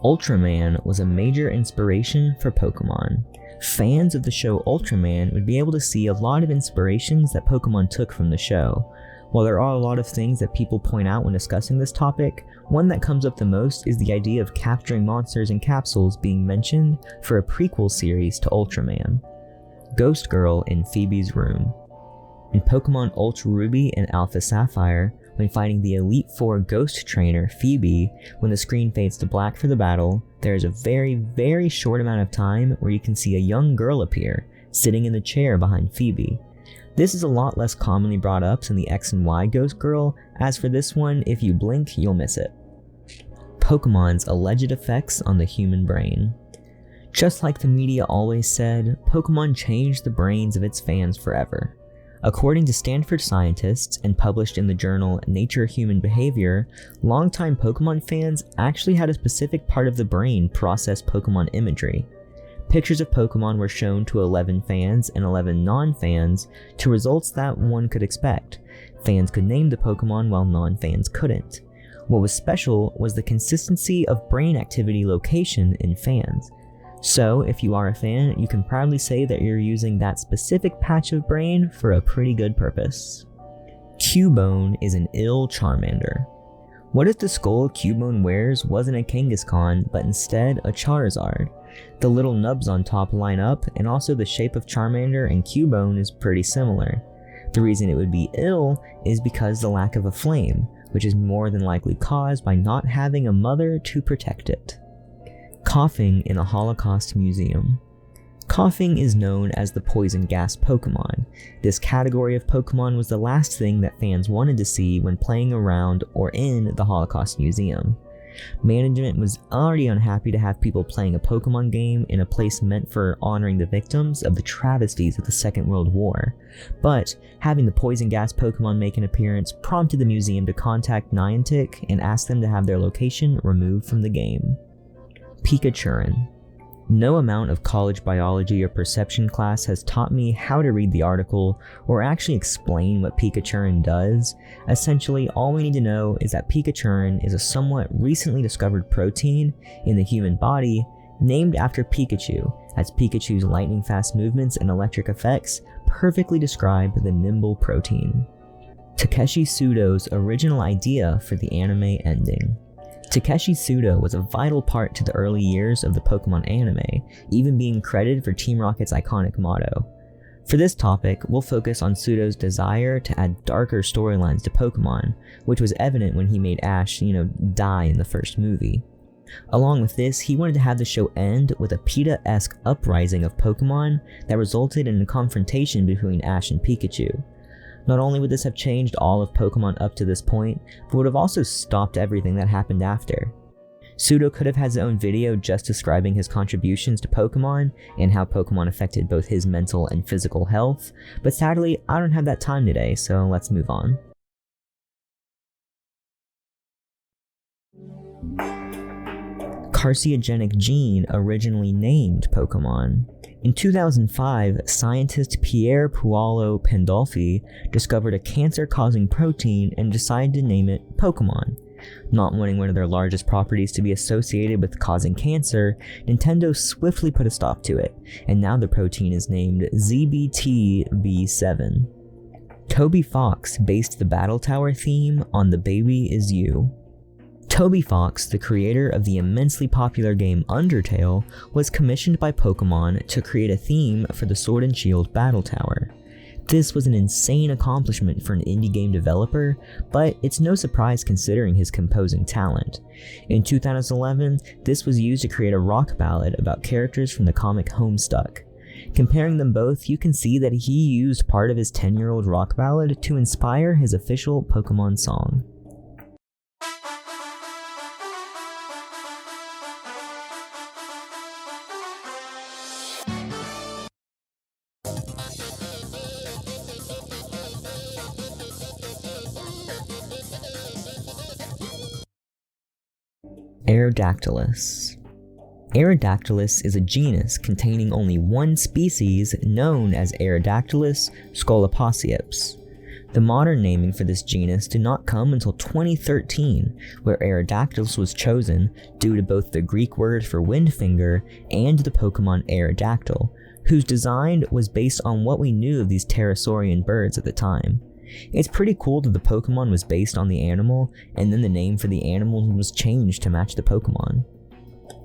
Ultraman was a major inspiration for Pokemon. Fans of the show Ultraman would be able to see a lot of inspirations that Pokemon took from the show. While there are a lot of things that people point out when discussing this topic, one that comes up the most is the idea of capturing monsters in capsules being mentioned for a prequel series to Ultraman. Ghost Girl in Phoebe's room. In Pokemon Ultra Ruby and Alpha Sapphire, when fighting the Elite Four Ghost Trainer, Phoebe, when the screen fades to black for the battle, there is a very short amount of time where you can see a young girl appear, sitting in the chair behind Phoebe. This is a lot less commonly brought up in the X and Y Ghost Girl, as for this one, if you blink, you'll miss it. Pokemon's alleged effects on the human brain. Just like the media always said, Pokemon changed the brains of its fans forever. According to Stanford scientists and published in the journal Nature Human Behavior, longtime Pokemon fans actually had a specific part of the brain process Pokemon imagery. Pictures of Pokemon were shown to 11 fans and 11 non-fans to results that one could expect. Fans could name the Pokemon while non-fans couldn't. What was special was the consistency of brain activity location in fans. So, if you are a fan, you can proudly say that you're using that specific patch of brain for a pretty good purpose. Cubone is an ill Charmander. What if the skull Cubone wears wasn't a Kangaskhan, but instead a Charizard? The little nubs on top line up, and also the shape of Charmander and Cubone is pretty similar. The reason it would be ill is because the lack of a flame, which is more than likely caused by not having a mother to protect it. Coughing in a Holocaust museum. Coughing is known as the poison gas Pokemon. This category of Pokemon was the last thing that fans wanted to see when playing around or in the Holocaust Museum. Management was already unhappy to have people playing a Pokemon game in a place meant for honoring the victims of the travesties of the Second World War, but having the poison gas Pokemon make an appearance prompted the museum to contact Niantic and ask them to have their location removed from the game. Pikachurin. No amount of college biology or perception class has taught me how to read the article or actually explain what Pikachurin does. Essentially, all we need to know is that Pikachurin is a somewhat recently discovered protein in the human body named after Pikachu, as Pikachu's lightning-fast movements and electric effects perfectly describe the nimble protein. Takeshi Sudo's original idea for the anime ending. Takeshi Sudo was a vital part to the early years of the Pokemon anime, even being credited for Team Rocket's iconic motto. For this topic, we'll focus on Sudo's desire to add darker storylines to Pokemon, which was evident when he made Ash, die in the first movie. Along with this, he wanted to have the show end with a PETA-esque uprising of Pokemon that resulted in a confrontation between Ash and Pikachu. Not only would this have changed all of Pokemon up to this point, but would have also stopped everything that happened after. Sudo could have had his own video just describing his contributions to Pokemon and how Pokemon affected both his mental and physical health, but sadly, I don't have that time today, so let's move on. Carcinogenic gene originally named Pokemon. In 2005, scientist Pier Paolo Pandolfi discovered a cancer-causing protein and decided to name it Pokemon. Not wanting one of their largest properties to be associated with causing cancer, Nintendo swiftly put a stop to it, and now the protein is named ZBTB7. Toby Fox based the Battle Tower theme on The Baby Is You. Toby Fox, the creator of the immensely popular game Undertale, was commissioned by Pokémon to create a theme for the Sword and Shield Battle Tower. This was an insane accomplishment for an indie game developer, but it's no surprise considering his composing talent. In 2011, this was used to create a rock ballad about characters from the comic Homestuck. Comparing them both, you can see that he used part of his 10-year-old rock ballad to inspire his official Pokémon song. Aerodactylus. Aerodactylus is a genus containing only one species known as Aerodactylus scoloposiops. The modern naming for this genus did not come until 2013, where Aerodactylus was chosen due to both the Greek word for windfinger and the Pokémon Aerodactyl, whose design was based on what we knew of these pterosaurian birds at the time. It's pretty cool that the Pokémon was based on the animal, and then the name for the animal was changed to match the Pokémon.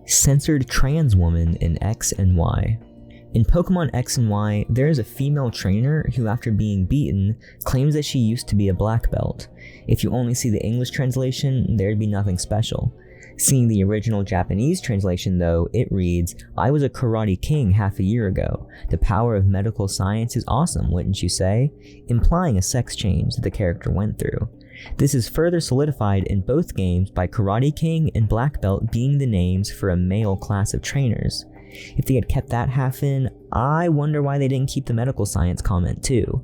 Censored trans woman in X and Y. In Pokémon X and Y, there is a female trainer who, after being beaten, claims that she used to be a black belt. If you only see the English translation, there'd be nothing special. Seeing the original Japanese translation though, it reads, "I was a karate king half a year ago. The power of medical science is awesome, wouldn't you say?" implying a sex change that the character went through. This is further solidified in both games by Karate King and Black Belt being the names for a male class of trainers. If they had kept that half in, I wonder why they didn't keep the medical science comment too.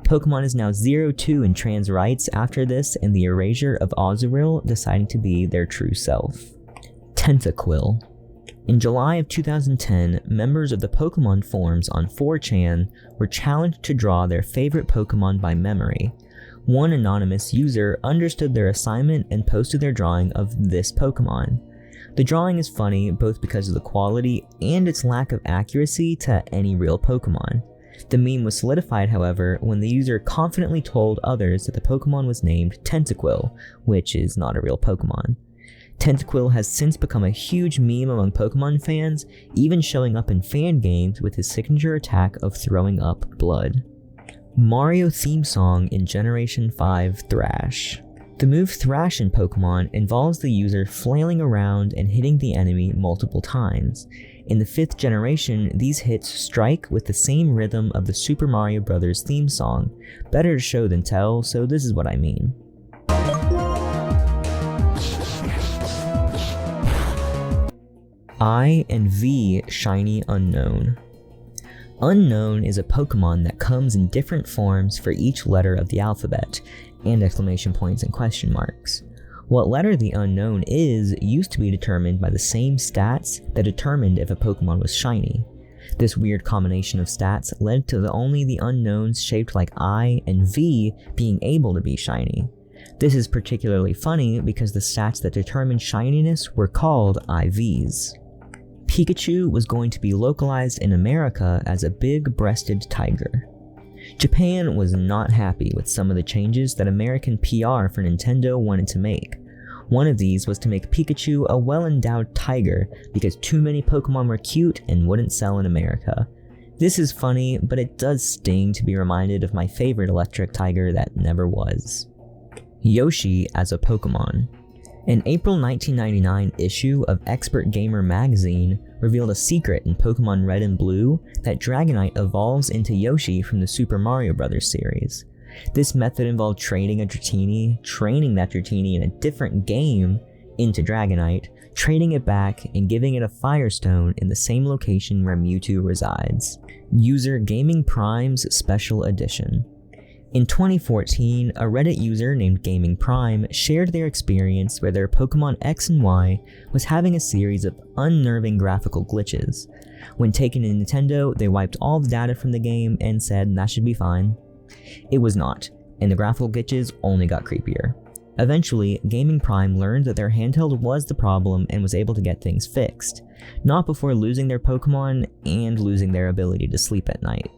Pokémon is now 0-2 in trans rights after this and the erasure of Azurill deciding to be their true self. Tentaquill. In July of 2010, members of the Pokémon forums on 4chan were challenged to draw their favorite Pokémon by memory. One anonymous user understood their assignment and posted their drawing of this Pokémon. The drawing is funny both because of the quality and its lack of accuracy to any real Pokémon. The meme was solidified, however, when the user confidently told others that the Pokémon was named Tentaquill, which is not a real Pokémon. Tentaquill has since become a huge meme among Pokémon fans, even showing up in fan games with his signature attack of throwing up blood. Mario theme song in Generation 5 Thrash. The move Thrash in Pokémon involves the user flailing around and hitting the enemy multiple times. In the 5th generation, these hits strike with the same rhythm of the Super Mario Bros. Theme song. Better to show than tell, so this is what I mean. I and V Shiny Unknown. Unknown is a Pokémon that comes in different forms for each letter of the alphabet, and exclamation points and question marks. What letter the unknown is used to be determined by the same stats that determined if a Pokémon was shiny. This weird combination of stats led to only the unknowns shaped like I and V being able to be shiny. This is particularly funny because the stats that determined shininess were called IVs. Pikachu was going to be localized in America as a big-breasted tiger. Japan was not happy with some of the changes that American PR for Nintendo wanted to make. One of these was to make Pikachu a well-endowed tiger because too many Pokemon were cute and wouldn't sell in America. This is funny, but it does sting to be reminded of my favorite electric tiger that never was. Yoshi as a Pokemon. An April 1999 issue of Expert Gamer magazine revealed a secret in Pokemon Red and Blue that Dragonite evolves into Yoshi from the Super Mario Bros. Series. This method involved trading a Dratini, training that Dratini in a different game into Dragonite, trading it back, and giving it a Firestone in the same location where Mewtwo resides. User Gaming Prime's Special Edition. In 2014, a Reddit user named Gaming Prime shared their experience where their Pokemon X and Y was having a series of unnerving graphical glitches. When taken to Nintendo, they wiped all the data from the game and said that should be fine. It was not, and the graphical glitches only got creepier. Eventually, Gaming Prime learned that their handheld was the problem and was able to get things fixed, not before losing their Pokémon and losing their ability to sleep at night.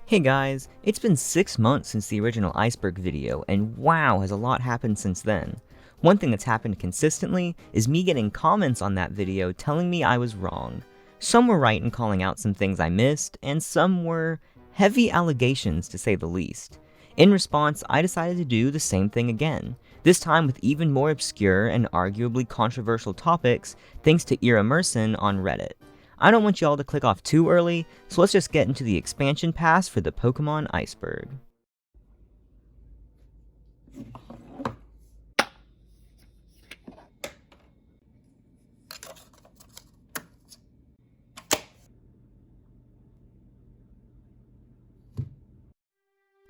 Hey guys, it's been 6 months since the original Iceberg video, and wow, has a lot happened since then. One thing that's happened consistently is me getting comments on that video telling me I was wrong. Some were right in calling out some things I missed, and some were heavy allegations to say the least. In response, I decided to do the same thing again, this time with even more obscure and arguably controversial topics thanks to Ira Merson on Reddit. I don't want y'all to click off too early, so let's just get into the expansion pass for the Pokémon Iceberg.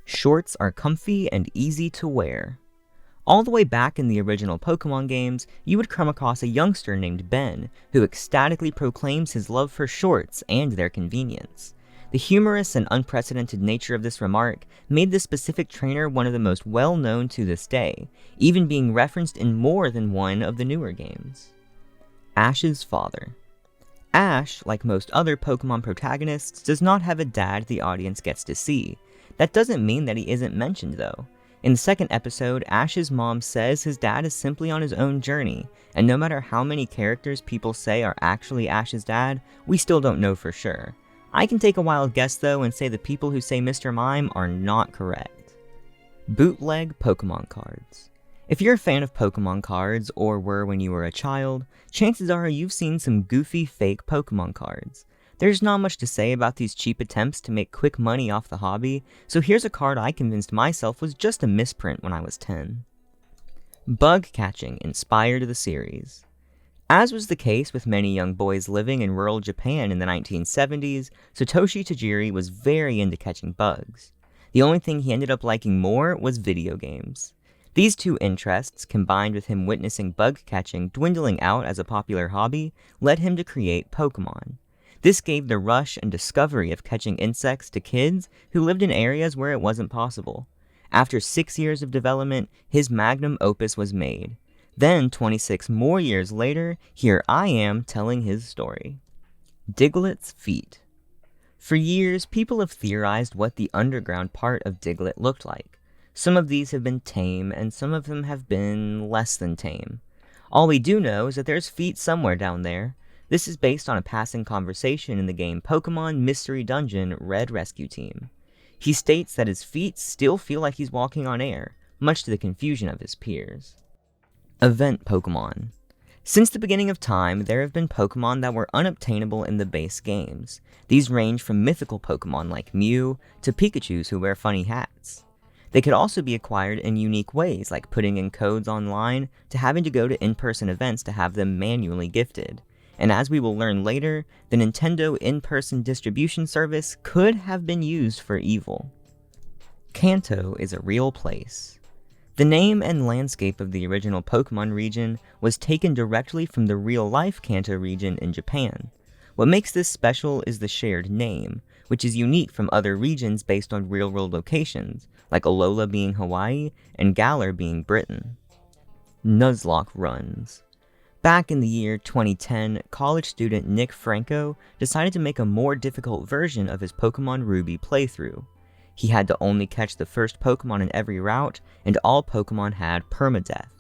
Shorts are comfy and easy to wear. All the way back in the original Pokémon games, you would come across a youngster named Ben, who ecstatically proclaims his love for shorts and their convenience. The humorous and unprecedented nature of this remark made this specific trainer one of the most well-known to this day, even being referenced in more than one of the newer games. Ash's father. Ash, like most other Pokémon protagonists, does not have a dad the audience gets to see. That doesn't mean that he isn't mentioned though. In the second episode, Ash's mom says his dad is simply on his own journey, and no matter how many characters people say are actually Ash's dad, we still don't know for sure. I can take a wild guess though and say the people who say Mr. Mime are not correct. Bootleg Pokémon cards. If you're a fan of Pokémon cards, or were when you were a child, chances are you've seen some goofy fake Pokémon cards. There's not much to say about these cheap attempts to make quick money off the hobby, so here's a card I convinced myself was just a misprint when I was 10. Bug catching inspired the series. As was the case with many young boys living in rural Japan in the 1970s, Satoshi Tajiri was very into catching bugs. The only thing he ended up liking more was video games. These two interests, combined with him witnessing bug catching dwindling out as a popular hobby, led him to create Pokémon. This gave the rush and discovery of catching insects to kids who lived in areas where it wasn't possible. After 6 years of development, his magnum opus was made. Then, 26 more years later, here I am telling his story. Diglett's feet. For years, people have theorized what the underground part of Diglett looked like. Some of these have been tame, and some of them have been less than tame. All we do know is that there's feet somewhere down there. This is based on a passing conversation in the game Pokémon Mystery Dungeon Red Rescue Team. He states that his feet still feel like he's walking on air, much to the confusion of his peers. Event Pokémon. Since the beginning of time, there have been Pokémon that were unobtainable in the base games. These range from mythical Pokémon like Mew to Pikachus who wear funny hats. They could also be acquired in unique ways, like putting in codes online to having to go to in-person events to have them manually gifted. And as we will learn later, the Nintendo in-person distribution service could have been used for evil. Kanto is a real place. The name and landscape of the original Pokémon region was taken directly from the real-life Kanto region in Japan. What makes this special is the shared name, which is unique from other regions based on real-world locations, like Alola being Hawaii and Galar being Britain. Nuzlocke runs. Back in the year 2010, college student Nick Franco decided to make a more difficult version of his Pokémon Ruby playthrough. He had to only catch the first Pokémon in every route, and all Pokémon had permadeath.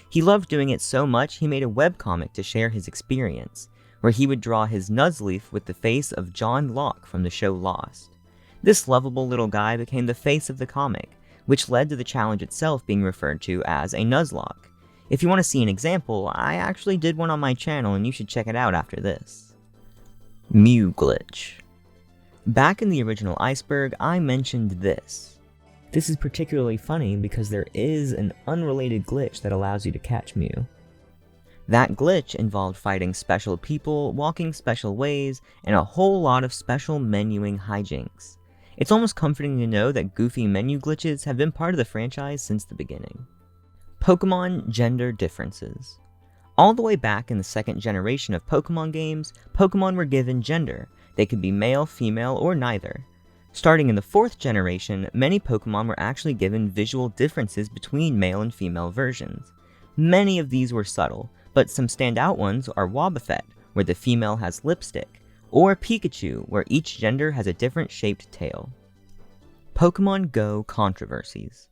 He loved doing it so much he made a webcomic to share his experience, where he would draw his Nuzleaf with the face of John Locke from the show Lost. This lovable little guy became the face of the comic, which led to the challenge itself being referred to as a Nuzlocke. If you want to see an example, I actually did one on my channel and you should check it out after this. Mew glitch. Back in the original Iceberg, I mentioned this. This is particularly funny because there is an unrelated glitch that allows you to catch Mew. That glitch involved fighting special people, walking special ways, and a whole lot of special menuing hijinks. It's almost comforting to know that goofy menu glitches have been part of the franchise since the beginning. Pokémon gender differences. All the way back in the second generation of Pokémon games, Pokémon were given gender. They could be male, female, or neither. Starting in the fourth generation, many Pokémon were actually given visual differences between male and female versions. Many of these were subtle, but some standout ones are Wobbuffet, where the female has lipstick, or Pikachu, where each gender has a different shaped tail. Pokémon Go controversies.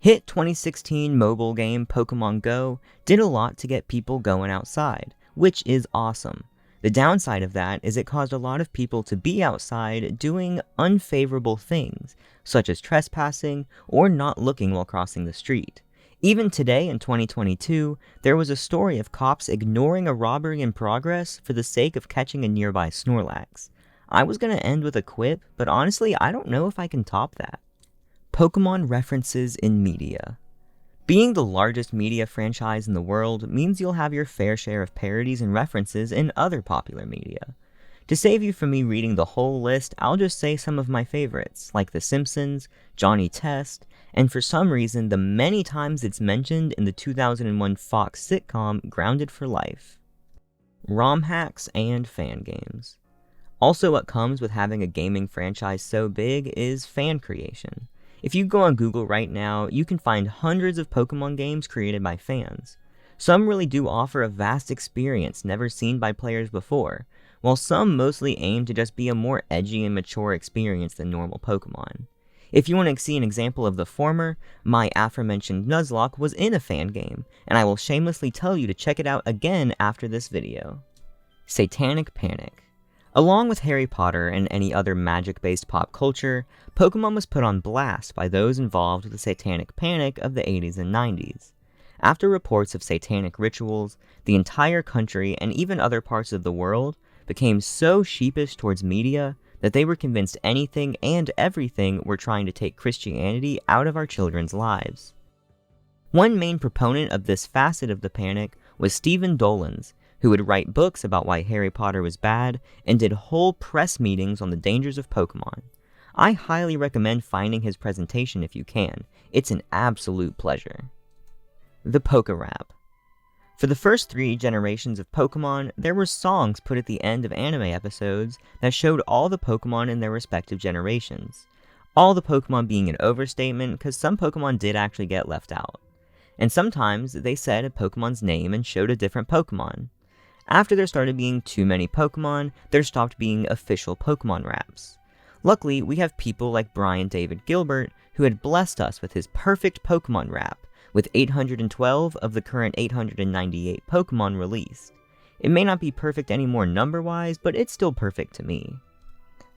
Hit 2016 mobile game Pokémon Go did a lot to get people going outside, which is awesome. The downside of that is it caused a lot of people to be outside doing unfavorable things, such as trespassing or not looking while crossing the street. Even today in 2022, there was a story of cops ignoring a robbery in progress for the sake of catching a nearby Snorlax. I was going to end with a quip, but honestly, I don't know if I can top that. Pokémon references in media. Being the largest media franchise in the world means you'll have your fair share of parodies and references in other popular media. To save you from me reading the whole list, I'll just say some of my favorites, like The Simpsons, Johnny Test, and for some reason the many times it's mentioned in the 2001 Fox sitcom Grounded for Life. ROM hacks and fan games. Also, what comes with having a gaming franchise so big is fan creation. If you go on Google right now, you can find hundreds of Pokémon games created by fans. Some really do offer a vast experience never seen by players before, while some mostly aim to just be a more edgy and mature experience than normal Pokémon. If you want to see an example of the former, my aforementioned Nuzlocke was in a fan game, and I will shamelessly tell you to check it out again after this video. Satanic Panic. Along with Harry Potter and any other magic-based pop culture, Pokémon was put on blast by those involved with the Satanic Panic of the 80s and 90s. After reports of satanic rituals, the entire country and even other parts of the world became so sheepish towards media that they were convinced anything and everything were trying to take Christianity out of our children's lives. One main proponent of this facet of the panic was Stephen Dollins, who would write books about why Harry Potter was bad and did whole press meetings on the dangers of Pokémon. I highly recommend finding his presentation if you can. It's an absolute pleasure. The Poké-Rap. For the first 3 generations of Pokémon, there were songs put at the end of anime episodes that showed all the Pokémon in their respective generations. All the Pokémon being an overstatement, because some Pokémon did actually get left out. And sometimes they said a Pokémon's name and showed a different Pokémon. After there started being too many Pokémon, there stopped being official Pokémon raps. Luckily, we have people like Brian David Gilbert, who had blessed us with his perfect Pokémon rap, with 812 of the current 898 Pokémon released. It may not be perfect anymore number-wise, but it's still perfect to me.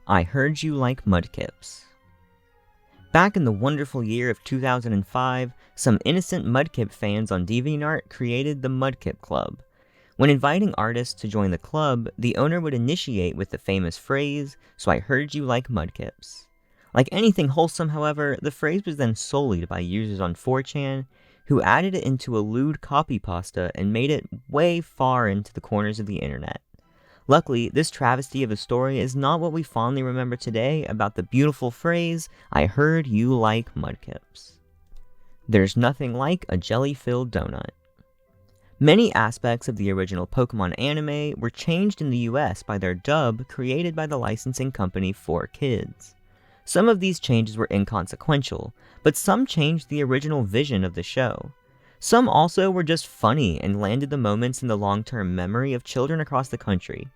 I heard you like Mudkips. Back in the wonderful year of 2005, some innocent Mudkip fans on DeviantArt created the Mudkip Club. When inviting artists to join the club, the owner would initiate with the famous phrase, "So I heard you like Mudkips." Like anything wholesome, however, the phrase was then sullied by users on 4chan, who added it into a lewd copy pasta and made it way far into the corners of the internet. Luckily, this travesty of a story is not what we fondly remember today about the beautiful phrase, "I heard you like Mudkips." There's nothing like a jelly-filled donut. Many aspects of the original Pokémon anime were changed in the US by their dub created by the licensing company 4Kids. Some of these changes were inconsequential, but some changed the original vision of the show. Some also were just funny and landed the moments in the long-term memory of children across the country.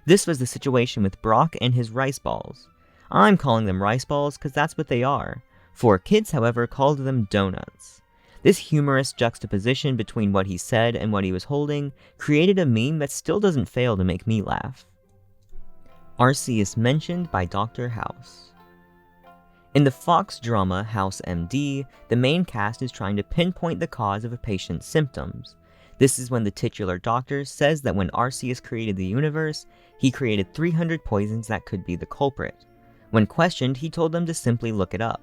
This was the situation with Brock and his rice balls. I'm calling them rice balls because that's what they are. 4Kids, however, called them donuts. This humorous juxtaposition between what he said and what he was holding created a meme that still doesn't fail to make me laugh. Arceus mentioned by Dr. House. In the Fox drama House MD, the main cast is trying to pinpoint the cause of a patient's symptoms. This is when the titular doctor says that when Arceus created the universe, he created 300 poisons that could be the culprit. When questioned, he told them to simply look it up.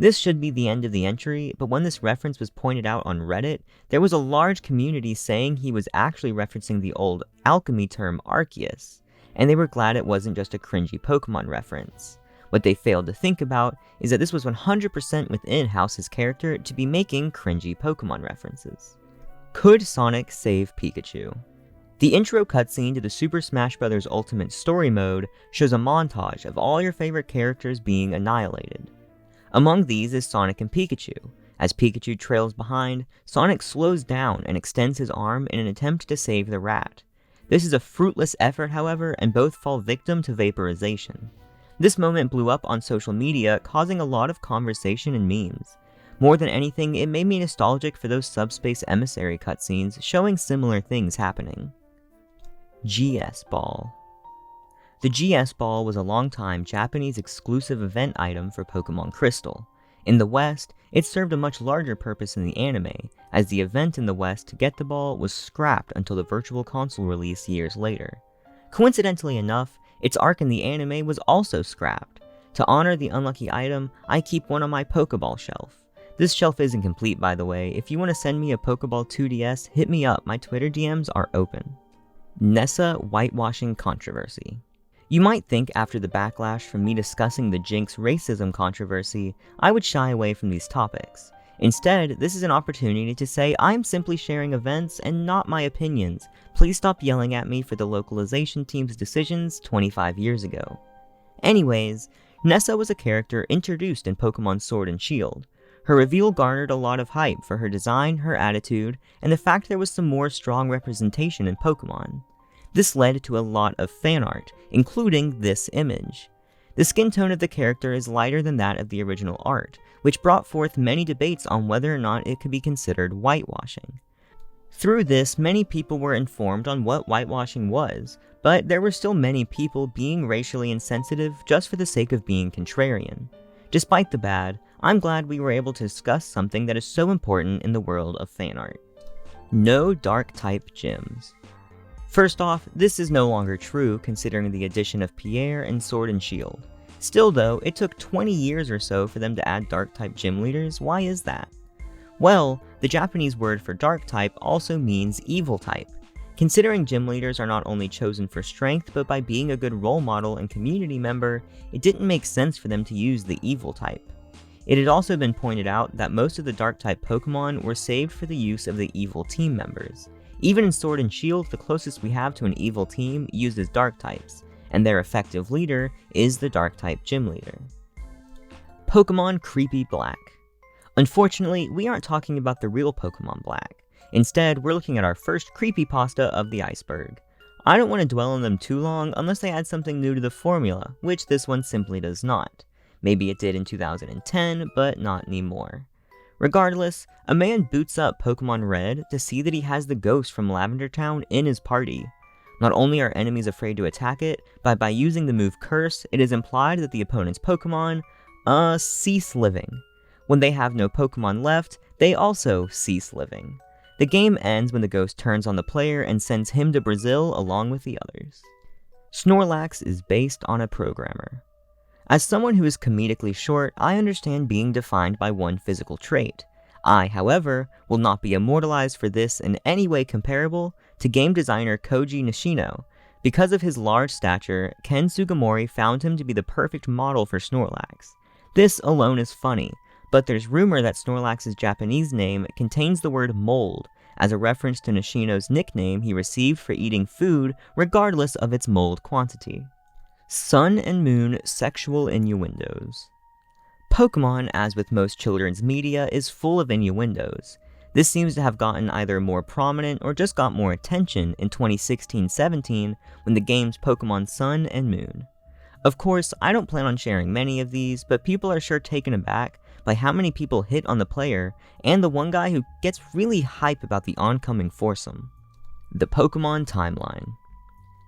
This should be the end of the entry, but when this reference was pointed out on Reddit, there was a large community saying he was actually referencing the old alchemy term Arceus, and they were glad it wasn't just a cringy Pokemon reference. What they failed to think about is that this was 100% within House's character to be making cringy Pokemon references. Could Sonic save Pikachu? The intro cutscene to the Super Smash Bros. Ultimate Story Mode shows a montage of all your favorite characters being annihilated. Among these is Sonic and Pikachu. As Pikachu trails behind, Sonic slows down and extends his arm in an attempt to save the rat. This is a fruitless effort, however, and both fall victim to vaporization. This moment blew up on social media, causing a lot of conversation and memes. More than anything, it made me nostalgic for those Subspace Emissary cutscenes showing similar things happening. GS Ball. The GS Ball was a long-time Japanese exclusive event item for Pokémon Crystal. In the West, it served a much larger purpose in the anime, as the event in the West to get the ball was scrapped until the Virtual Console release years later. Coincidentally enough, its arc in the anime was also scrapped. To honor the unlucky item, I keep one on my Pokeball shelf. This shelf isn't complete, by the way. If you want to send me a Pokeball 2DS, hit me up, my Twitter DMs are open. Nessa whitewashing controversy. You might think after the backlash from me discussing the Jinx racism controversy, I would shy away from these topics. Instead, this is an opportunity to say I'm simply sharing events and not my opinions. Please stop yelling at me for the localization team's decisions 25 years ago. Anyways, Nessa was a character introduced in Pokemon Sword and Shield. Her reveal garnered a lot of hype for her design, her attitude, and the fact there was some more strong representation in Pokemon. This led to a lot of fan art, including this image. The skin tone of the character is lighter than that of the original art, which brought forth many debates on whether or not it could be considered whitewashing. Through this, many people were informed on what whitewashing was, but there were still many people being racially insensitive just for the sake of being contrarian. Despite the bad, I'm glad we were able to discuss something that is so important in the world of fan art. No Dark-type gyms. First off, this is no longer true considering the addition of Pierre in Sword and Shield. Still though, it took 20 years or so for them to add Dark-type gym leaders. Why is that? Well, the Japanese word for Dark-type also means evil-type. Considering gym leaders are not only chosen for strength, but by being a good role model and community member, it didn't make sense for them to use the evil-type. It had also been pointed out that most of the Dark-type Pokemon were saved for the use of the evil team members. Even in Sword and Shield, the closest we have to an evil team uses Dark types, and their effective leader is the Dark-type gym leader. Pokémon Creepy Black. Unfortunately, we aren't talking about the real Pokémon Black. Instead, we're looking at our first creepypasta of the Iceberg. I don't want to dwell on them too long unless they add something new to the formula, which this one simply does not. Maybe it did in 2010, but not anymore. Regardless, a man boots up Pokemon Red to see that he has the ghost from Lavender Town in his party. Not only are enemies afraid to attack it, but by using the move Curse, it is implied that the opponent's Pokemon, cease living. When they have no Pokemon left, they also cease living. The game ends when the ghost turns on the player and sends him to Brazil along with the others. Snorlax is based on a programmer. As someone who is comedically short, I understand being defined by one physical trait. I, however, will not be immortalized for this in any way comparable to game designer Koji Nishino. Because of his large stature, Ken Sugimori found him to be the perfect model for Snorlax. This alone is funny, but there's rumor that Snorlax's Japanese name contains the word mold, as a reference to Nishino's nickname he received for eating food regardless of its mold quantity. Sun and Moon sexual innuendos. Pokémon, as with most children's media, is full of innuendos. This seems to have gotten either more prominent or just got more attention in 2016-17 when the game's Pokémon Sun and Moon. Of course, I don't plan on sharing many of these, but people are sure taken aback by how many people hit on the player and the one guy who gets really hype about the oncoming foursome. The Pokémon Timeline.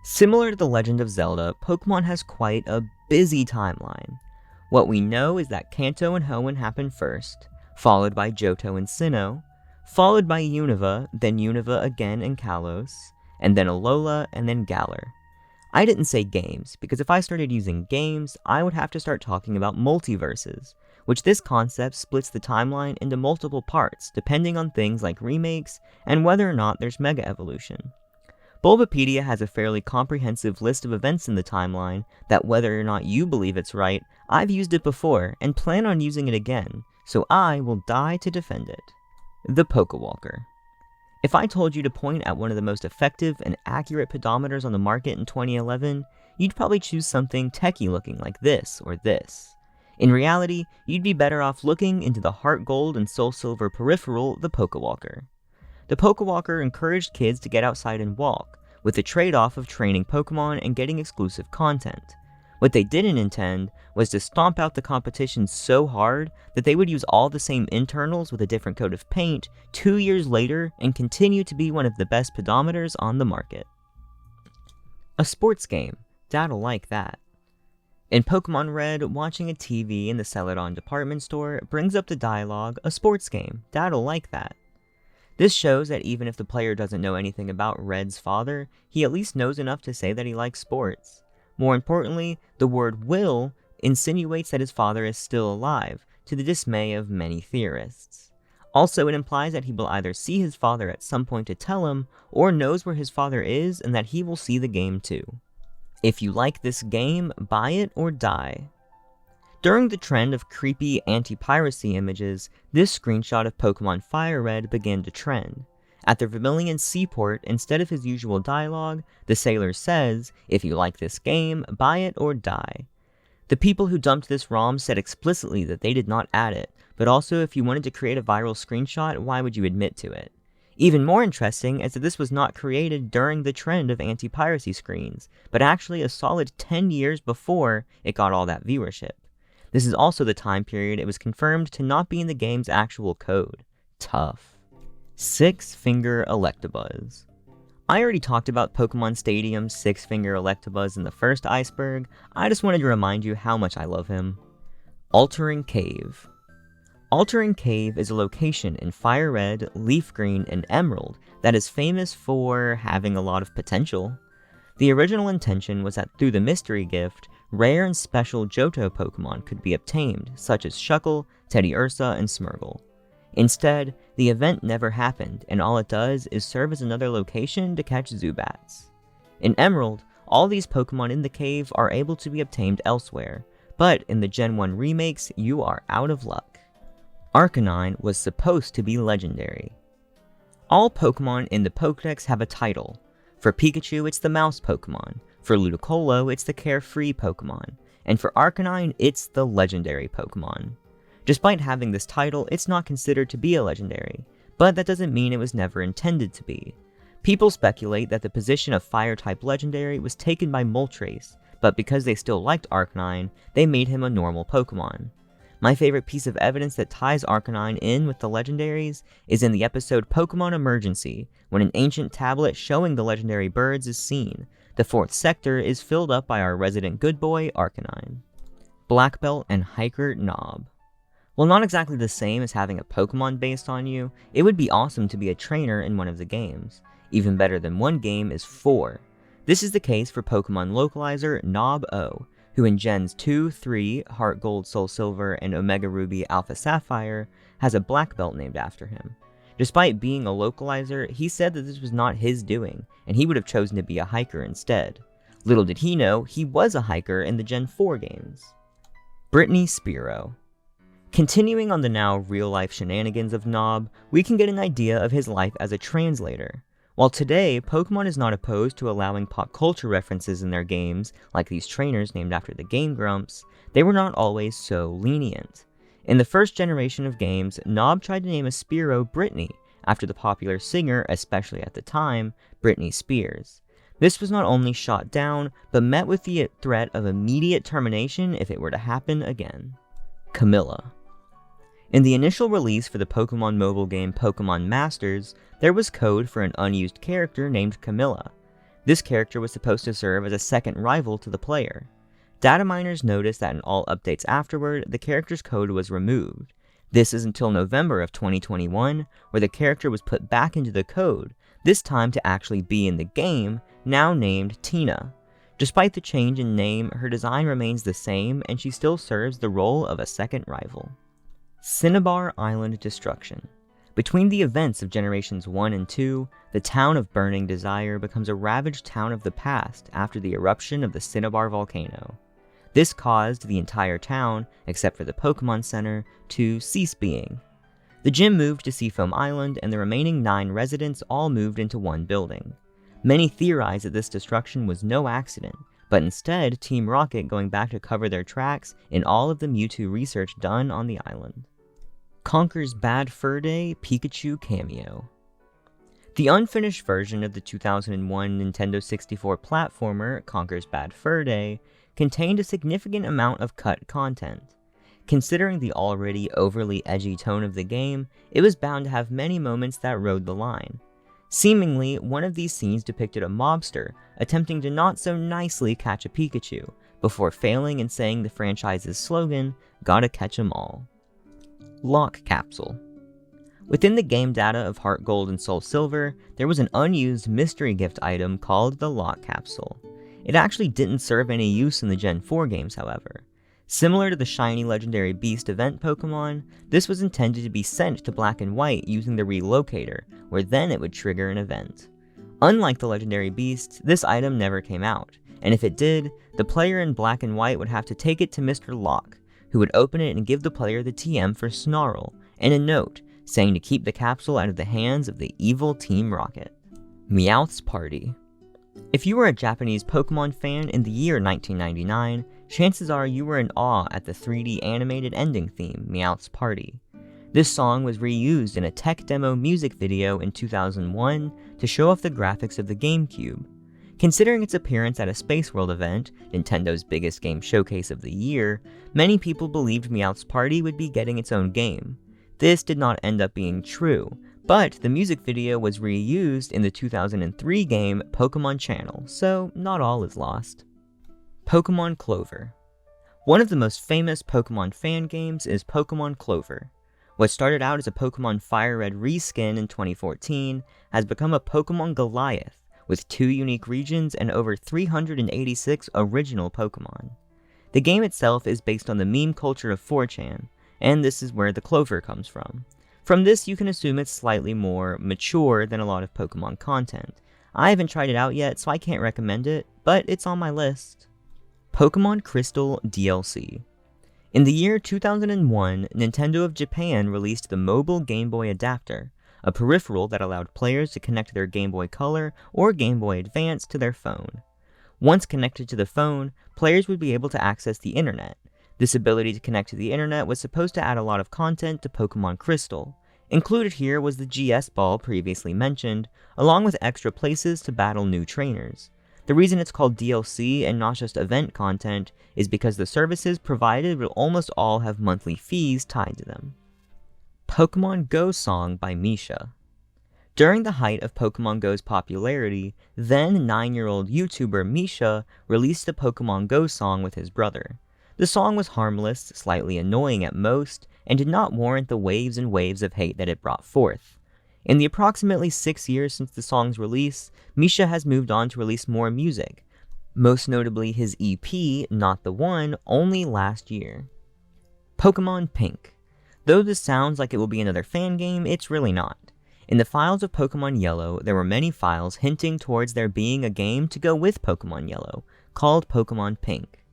Similar to The Legend of Zelda, Pokémon has quite a busy timeline. What we know is that Kanto and Hoenn happen first, followed by Johto and Sinnoh, followed by Unova, then Unova again and Kalos, and then Alola, and then Galar. I didn't say games, because if I started using games, I would have to start talking about multiverses, which this concept splits the timeline into multiple parts depending on things like remakes and whether or not there's Mega Evolution. Bulbapedia has a fairly comprehensive list of events in the timeline that whether or not you believe it's right, I've used it before and plan on using it again, so I will die to defend it. The Pokewalker. If I told you to point at one of the most effective and accurate pedometers on the market in 2011, you'd probably choose something techie looking like this or this. In reality, you'd be better off looking into the Heart Gold and Soul Silver peripheral, the Pokewalker. The Pokewalker encouraged kids to get outside and walk, with the trade-off of training Pokemon and getting exclusive content. What they didn't intend was to stomp out the competition so hard that they would use all the same internals with a different coat of paint 2 years later and continue to be one of the best pedometers on the market. A sports game, Dad'll like that. In Pokemon Red, watching a TV in the Celadon department store brings up the dialogue, a sports game, Dad'll like that. This shows that even if the player doesn't know anything about Red's father, he at least knows enough to say that he likes sports. More importantly, the word will insinuates that his father is still alive, to the dismay of many theorists. Also, it implies that he will either see his father at some point to tell him, or knows where his father is and that he will see the game too. If you like this game, buy it or die. During the trend of creepy anti-piracy images, this screenshot of Pokemon Fire Red began to trend. At the Vermilion seaport, instead of his usual dialogue, the sailor says, "If you like this game, buy it or die." The people who dumped this ROM said explicitly that they did not add it, but also if you wanted to create a viral screenshot, why would you admit to it? Even more interesting is that this was not created during the trend of anti-piracy screens, but actually a solid 10 years before it got all that viewership. This is also the time period it was confirmed to not be in the game's actual code. Tough. 6-Finger Electabuzz. I already talked about Pokemon Stadium's 6-Finger Electabuzz in the first Iceberg. I just wanted to remind you how much I love him. Altering Cave. Altering Cave is a location in Fire Red, Leaf Green, and Emerald that is famous for having a lot of potential. The original intention was that through the mystery gift, rare and special Johto Pokemon could be obtained, such as Shuckle, Teddiursa, and Smeargle. Instead, the event never happened, and all it does is serve as another location to catch Zubats. In Emerald, all these Pokemon in the cave are able to be obtained elsewhere, but in the Gen 1 remakes, you are out of luck. Arcanine was supposed to be legendary. All Pokemon in the Pokédex have a title. For Pikachu, it's the Mouse Pokemon. For Ludicolo, it's the Carefree Pokemon. And for Arcanine, it's the Legendary Pokemon. Despite having this title, it's not considered to be a legendary, but that doesn't mean it was never intended to be. People speculate that the position of Fire-type legendary was taken by Moltres, but because they still liked Arcanine, they made him a normal Pokemon. My favorite piece of evidence that ties Arcanine in with the legendaries is in the episode Pokemon Emergency, when an ancient tablet showing the legendary birds is seen. The 4th sector is filled up by our resident good boy, Arcanine. Black Belt and Hiker Knob. While not exactly the same as having a Pokemon based on you, it would be awesome to be a trainer in one of the games. Even better than one game is 4. This is the case for Pokemon Localizer Knob-O, who in Gens 2, 3, Heart Gold, Soul Silver, and Omega Ruby Alpha Sapphire has a black belt named after him. Despite being a localizer, he said that this was not his doing, and he would have chosen to be a hiker instead. Little did he know, he was a hiker in the Gen 4 games. Brittany Spiro. Continuing on the now real-life shenanigans of Knob, we can get an idea of his life as a translator. While today, Pokemon is not opposed to allowing pop culture references in their games, like these trainers named after the Game Grumps, they were not always so lenient. In the first generation of games, Knob tried to name a Spearow Brittany, after the popular singer, especially at the time, Britney Spears. This was not only shot down, but met with the threat of immediate termination if it were to happen again. Camilla. In the initial release for the Pokemon mobile game Pokemon Masters, there was code for an unused character named Camilla. This character was supposed to serve as a second rival to the player. Data miners noticed that in all updates afterward, the character's code was removed. This is until November of 2021, where the character was put back into the code, this time to actually be in the game, now named Tina. Despite the change in name, her design remains the same, and she still serves the role of a second rival. Cinnabar Island Destruction. Between the events of Generations 1 and 2, the town of Burning Desire becomes a ravaged town of the past after the eruption of the Cinnabar volcano. This caused the entire town, except for the Pokemon Center, to cease being. The gym moved to Seafoam Island, and the remaining 9 residents all moved into one building. Many theorize that this destruction was no accident, but instead Team Rocket going back to cover their tracks in all of the Mewtwo research done on the island. Conker's Bad Fur Day Pikachu cameo. The unfinished version of the 2001 Nintendo 64 platformer, Conker's Bad Fur Day, contained a significant amount of cut content. Considering the already overly edgy tone of the game, it was bound to have many moments that rode the line. Seemingly, one of these scenes depicted a mobster attempting to not so nicely catch a Pikachu, before failing and saying the franchise's slogan, "Gotta catch 'em all." Lock Capsule. Within the game data of Heart Gold and Soul Silver, there was an unused mystery gift item called the Lock Capsule. It actually didn't serve any use in the Gen 4 games, however. Similar to the shiny legendary Beast event Pokemon, this was intended to be sent to Black and White using the relocator, where then it would trigger an event. Unlike the legendary Beast, this item never came out, and if it did, the player in Black and White would have to take it to Mr. Locke, who would open it and give the player the TM for Snarl, and a note saying to keep the capsule out of the hands of the evil Team Rocket. Meowth's Party. If you were a Japanese Pokemon fan in the year 1999, chances are you were in awe at the 3D animated ending theme, Meowth's Party. This song was reused in a tech demo music video in 2001 to show off the graphics of the GameCube. Considering its appearance at a Space World event, Nintendo's biggest game showcase of the year, many people believed Meowth's Party would be getting its own game. This did not end up being true, but the music video was reused in the 2003 game Pokémon Channel, so not all is lost. Pokémon Clover. One of the most famous Pokémon fan games is Pokémon Clover. What started out as a Pokémon Fire Red reskin in 2014 has become a Pokémon Goliath, with 2 unique regions and over 386 original Pokémon. The game itself is based on the meme culture of 4chan, and this is where the Clover comes from. From this, you can assume it's slightly more mature than a lot of Pokemon content. I haven't tried it out yet, so I can't recommend it, but it's on my list. Pokemon Crystal DLC. In the year 2001, Nintendo of Japan released the mobile Game Boy Adapter, a peripheral that allowed players to connect their Game Boy Color or Game Boy Advance to their phone. Once connected to the phone, players would be able to access the internet. This ability to connect to the internet was supposed to add a lot of content to Pokemon Crystal. Included here was the GS Ball previously mentioned, along with extra places to battle new trainers. The reason it's called DLC and not just event content is because the services provided will almost all have monthly fees tied to them. Pokemon Go Song by Misha. During the height of Pokemon Go's popularity, then 9-year-old YouTuber Misha released the Pokemon Go song with his brother. The song was harmless, slightly annoying at most, and did not warrant the waves and waves of hate that it brought forth. In the approximately 6 years since the song's release, Misha has moved on to release more music, most notably his EP, Not the One, only last year. Pokemon Pink. Though this sounds like it will be another fan game, it's really not. In the files of Pokemon Yellow, there were many files hinting towards there being a game to go with Pokemon Yellow, called Pokemon Pink.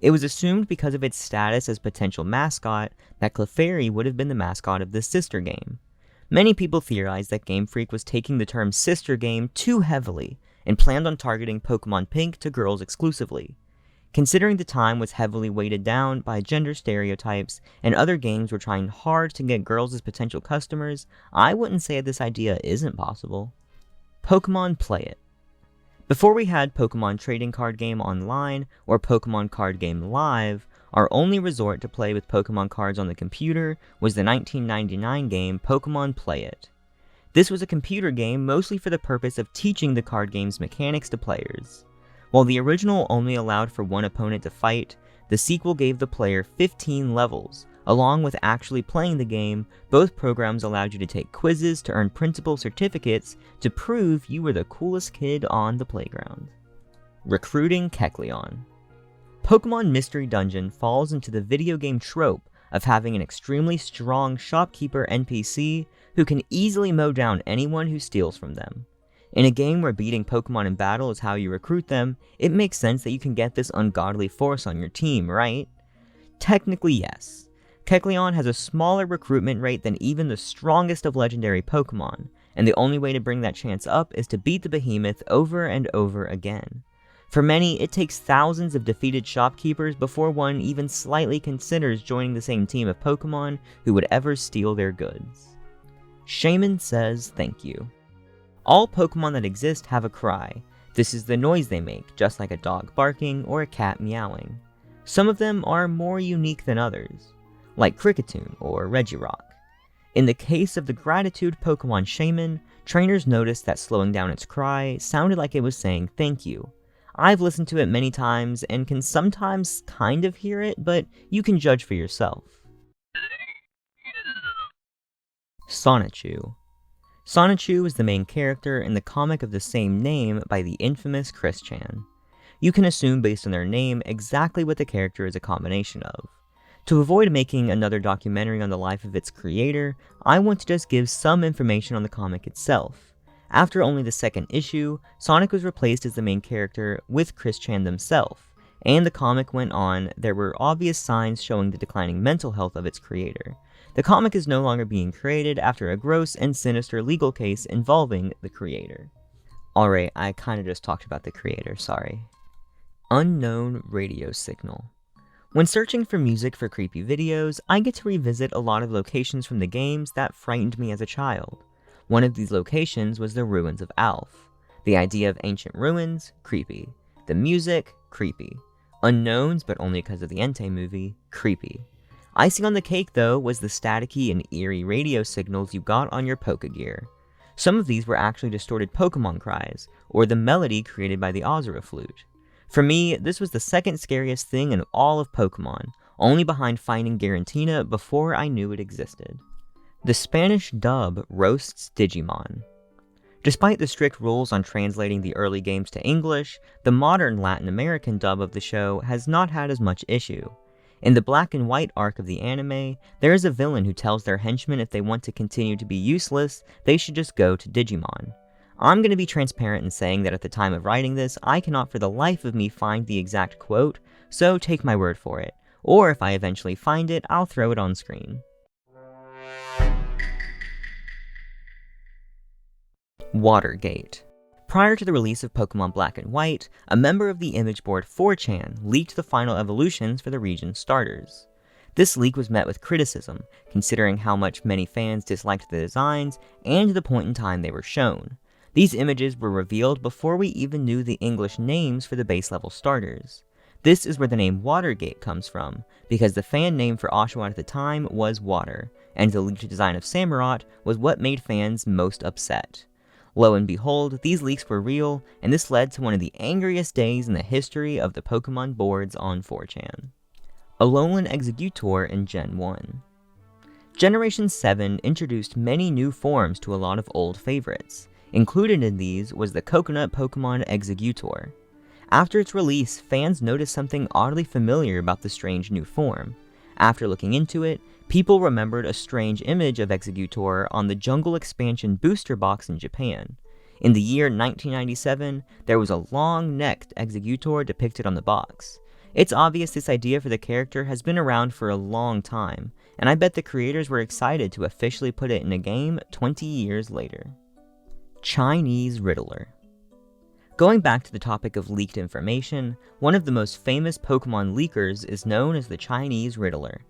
It was assumed because of its status as potential mascot that Clefairy would have been the mascot of this sister game. Many people theorized that Game Freak was taking the term sister game too heavily and planned on targeting Pokemon Pink to girls exclusively. Considering the time was heavily weighted down by gender stereotypes and other games were trying hard to get girls as potential customers, I wouldn't say this idea isn't possible. Pokemon Play It. Before we had Pokemon Trading Card Game Online or Pokemon Card Game Live, our only resort to play with Pokemon cards on the computer was the 1999 game Pokemon Play It. This was a computer game mostly for the purpose of teaching the card game's mechanics to players. While the original only allowed for one opponent to fight, the sequel gave the player 15 levels. Along with actually playing the game, both programs allowed you to take quizzes to earn principal certificates to prove you were the coolest kid on the playground. Recruiting Kecleon. Pokemon Mystery Dungeon falls into the video game trope of having an extremely strong shopkeeper NPC who can easily mow down anyone who steals from them. In a game where beating Pokemon in battle is how you recruit them, it makes sense that you can get this ungodly force on your team, right? Technically, yes. Kecleon has a smaller recruitment rate than even the strongest of legendary Pokémon, and the only way to bring that chance up is to beat the behemoth over and over again. For many, it takes thousands of defeated shopkeepers before one even slightly considers joining the same team of Pokémon who would ever steal their goods. Shaman says thank you. All Pokémon that exist have a cry. This is the noise they make, just like a dog barking or a cat meowing. Some of them are more unique than others, like Kricketune or Regirock. In the case of the Gratitude Pokémon Shaman, trainers noticed that slowing down its cry sounded like it was saying thank you. I've listened to it many times and can sometimes kind of hear it, but you can judge for yourself. Sonichu. Sonichu is the main character in the comic of the same name by the infamous Chris Chan. You can assume based on their name exactly what the character is a combination of. To avoid making another documentary on the life of its creator, I want to just give some information on the comic itself. After only the second issue, Sonic was replaced as the main character with Chris Chan themselves, and the comic went on. There were obvious signs showing the declining mental health of its creator. The comic is no longer being created after a gross and sinister legal case involving the creator. Alright, I kinda just talked about the creator, sorry. Unknown radio signal. When searching for music for creepy videos, I get to revisit a lot of locations from the games that frightened me as a child. One of these locations was the ruins of Alph. The idea of ancient ruins, creepy. The music, creepy. Unknowns, but only because of the Entei movie, creepy. Icing on the cake, though, was the staticky and eerie radio signals you got on your Pokegear. Some of these were actually distorted Pokemon cries, or the melody created by the Ozora flute. For me, this was the second scariest thing in all of Pokemon, only behind finding Garantina before I knew it existed. The Spanish dub roasts Digimon. Despite the strict rules on translating the early games to English, the modern Latin American dub of the show has not had as much issue. In the black and white arc of the anime, there is a villain who tells their henchmen if they want to continue to be useless, they should just go to Digimon. I'm going to be transparent in saying that at the time of writing this, I cannot for the life of me find the exact quote, so take my word for it. Or if I eventually find it, I'll throw it on screen. Watergate. Prior to the release of Pokemon Black and White, a member of the image board 4chan leaked the final evolutions for the region's starters. This leak was met with criticism, considering how much many fans disliked the designs and the point in time they were shown. These images were revealed before we even knew the English names for the base level starters. This is where the name Watergate comes from, because the fan name for Oshawott at the time was Water, and the leaked design of Samurott was what made fans most upset. Lo and behold, these leaks were real, and this led to one of the angriest days in the history of the Pokemon boards on 4chan. Alolan Exeggutor in Gen 1. Generation 7 introduced many new forms to a lot of old favorites. Included in these was the coconut Pokemon Exeggutor. After its release, fans noticed something oddly familiar about the strange new form. After looking into it, people remembered a strange image of Exeggutor on the Jungle Expansion booster box in Japan. In the year 1997, there was a long-necked Exeggutor depicted on the box. It's obvious this idea for the character has been around for a long time, and I bet the creators were excited to officially put it in a game 20 years later. Chinese Riddler. Going back to the topic of leaked information, one of the most famous Pokemon leakers is known as the Chinese Riddler.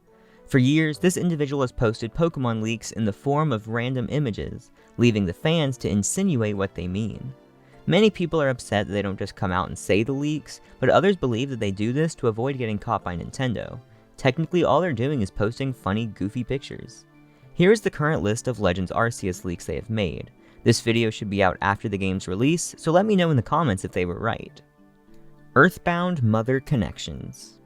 For years, this individual has posted Pokemon leaks in the form of random images, leaving the fans to insinuate what they mean. Many people are upset that they don't just come out and say the leaks, but others believe that they do this to avoid getting caught by Nintendo. Technically, all they're doing is posting funny, goofy pictures. Here is the current list of Legends Arceus leaks they have made. This video should be out after the game's release, so let me know in the comments if they were right. Earthbound Mother Connections.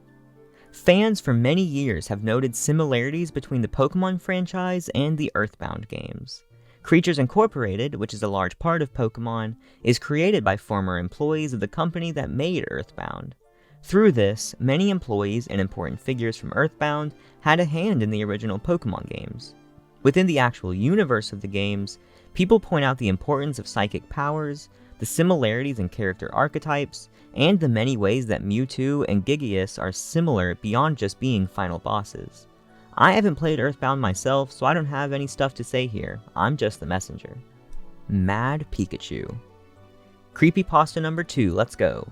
Fans for many years have noted similarities between the Pokemon franchise and the Earthbound games. Creatures Incorporated, which is a large part of Pokemon, is created by former employees of the company that made Earthbound. Through this, many employees and important figures from Earthbound had a hand in the original Pokemon games. Within the actual universe of the games, people point out the importance of psychic powers, the similarities in character archetypes, and the many ways that Mewtwo and Gigius are similar beyond just being final bosses. I haven't played Earthbound myself, so I don't have any stuff to say here. I'm just the messenger. Mad Pikachu. Creepypasta number 2, let's go.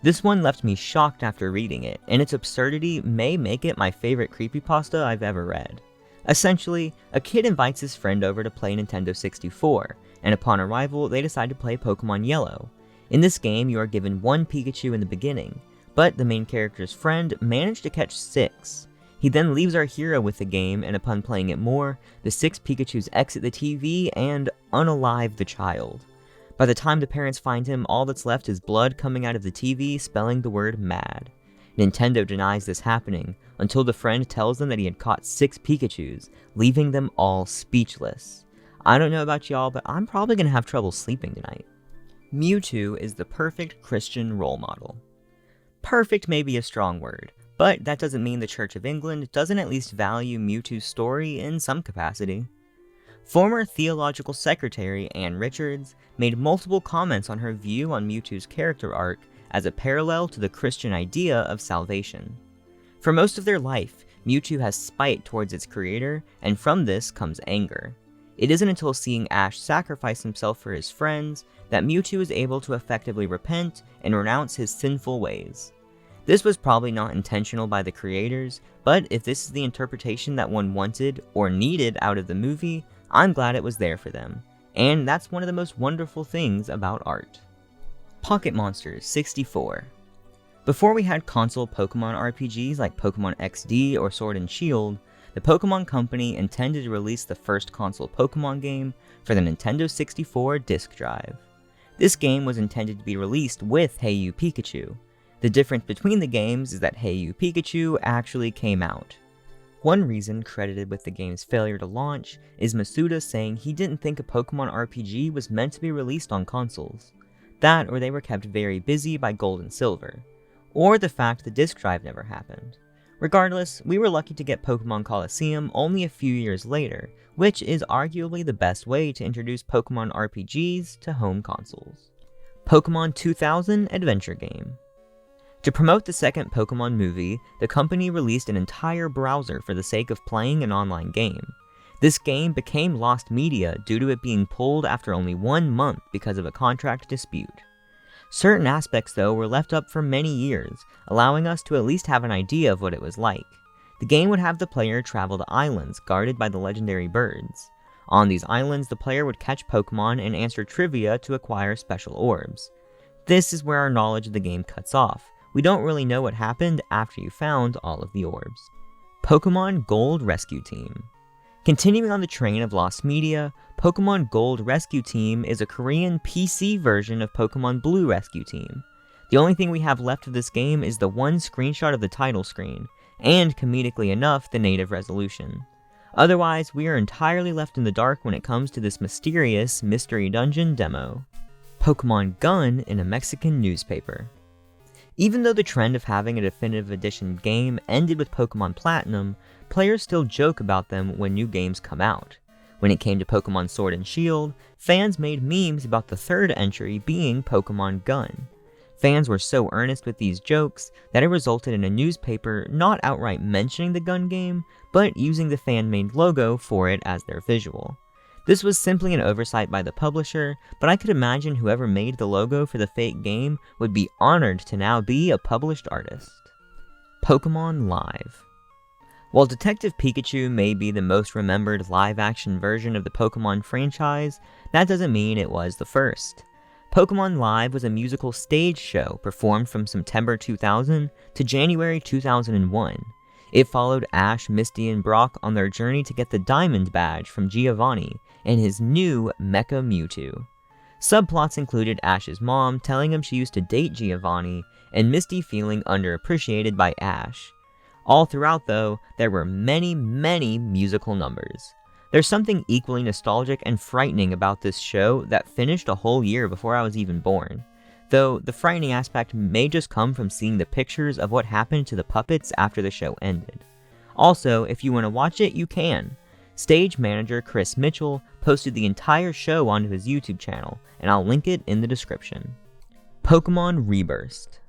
This one left me shocked after reading it, and its absurdity may make it my favorite creepypasta I've ever read. Essentially, a kid invites his friend over to play Nintendo 64, and upon arrival, they decide to play Pokémon Yellow. In this game, you are given 1 Pikachu in the beginning, but the main character's friend managed to catch 6. He then leaves our hero with the game, and upon playing it more, the 6 Pikachus exit the TV and unalive the child. By the time the parents find him, all that's left is blood coming out of the TV, spelling the word mad. Nintendo denies this happening, until the friend tells them that he had caught 6 Pikachus, leaving them all speechless. I don't know about y'all, but I'm probably gonna have trouble sleeping tonight. Mewtwo is the perfect Christian role model. Perfect may be a strong word, but that doesn't mean the Church of England doesn't at least value Mewtwo's story in some capacity. Former Theological Secretary Ann Richards made multiple comments on her view on Mewtwo's character arc as a parallel to the Christian idea of salvation. For most of their life, Mewtwo has spite towards its creator, and from this comes anger. It isn't until seeing Ash sacrifice himself for his friends that Mewtwo is able to effectively repent and renounce his sinful ways. This was probably not intentional by the creators, but if this is the interpretation that one wanted or needed out of the movie, I'm glad it was there for them, and that's one of the most wonderful things about art. Pocket Monsters 64. Before we had console Pokemon RPGs like Pokemon XD or Sword and Shield, the Pokemon Company intended to release the first console Pokemon game for the Nintendo 64 disk drive. This game was intended to be released with Hey You Pikachu. The difference between the games is that Hey You Pikachu actually came out. One reason credited with the game's failure to launch is Masuda saying he didn't think a Pokemon RPG was meant to be released on consoles. That, or they were kept very busy by Gold and Silver. Or the fact the disk drive never happened. Regardless, we were lucky to get Pokemon Coliseum only a few years later, which is arguably the best way to introduce Pokemon RPGs to home consoles. Pokemon 2000 Adventure Game. To promote the second Pokemon movie, the company released an entire browser for the sake of playing an online game. This game became lost media due to it being pulled after only 1 month because of a contract dispute. Certain aspects, though, were left up for many years, allowing us to at least have an idea of what it was like. The game would have the player travel to islands guarded by the legendary birds. On these islands, the player would catch Pokemon and answer trivia to acquire special orbs. This is where our knowledge of the game cuts off. We don't really know what happened after you found all of the orbs. Pokemon Gold Rescue Team. Continuing on the train of lost media, Pokemon Gold Rescue Team is a Korean PC version of Pokemon Blue Rescue Team. The only thing we have left of this game is the one screenshot of the title screen, and comedically enough, the native resolution. Otherwise, we are entirely left in the dark when it comes to this mysterious Mystery Dungeon demo. Pokemon Gun in a Mexican newspaper. Even though the trend of having a definitive edition game ended with Pokemon Platinum, players still joke about them when new games come out. When it came to Pokemon Sword and Shield, fans made memes about the third entry being Pokemon Gun. Fans were so earnest with these jokes that it resulted in a newspaper not outright mentioning the Gun game, but using the fan-made logo for it as their visual. This was simply an oversight by the publisher, but I could imagine whoever made the logo for the fake game would be honored to now be a published artist. Pokemon Live. While Detective Pikachu may be the most remembered live-action version of the Pokemon franchise, that doesn't mean it was the first. Pokemon Live was a musical stage show performed from September 2000 to January 2001. It followed Ash, Misty, and Brock on their journey to get the Diamond Badge from Giovanni and his new Mecha Mewtwo. Subplots included Ash's mom telling him she used to date Giovanni, and Misty feeling underappreciated by Ash. All throughout, though, there were many musical numbers. There's something equally nostalgic and frightening about this show that finished a whole year before I was even born. Though the frightening aspect may just come from seeing the pictures of what happened to the puppets after the show ended. Also, if you want to watch it, you can. Stage manager Chris Mitchell posted the entire show onto his YouTube channel, and I'll link it in the description. Pokemon Rebirth.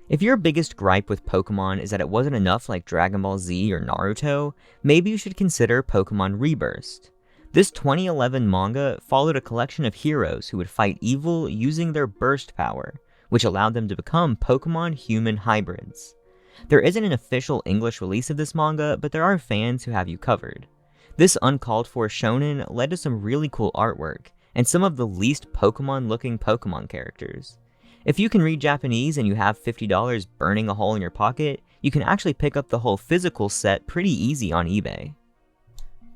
If your biggest gripe with Pokemon is that it wasn't enough like Dragon Ball Z or Naruto, maybe you should consider Pokemon Rebirth. This 2011 manga followed a collection of heroes who would fight evil using their burst power, which allowed them to become Pokemon-human hybrids. There isn't an official English release of this manga, but there are fans who have you covered. This uncalled-for shonen led to some really cool artwork, and some of the least Pokemon-looking Pokemon characters. If you can read Japanese and you have $50 burning a hole in your pocket, you can actually pick up the whole physical set pretty easy on eBay.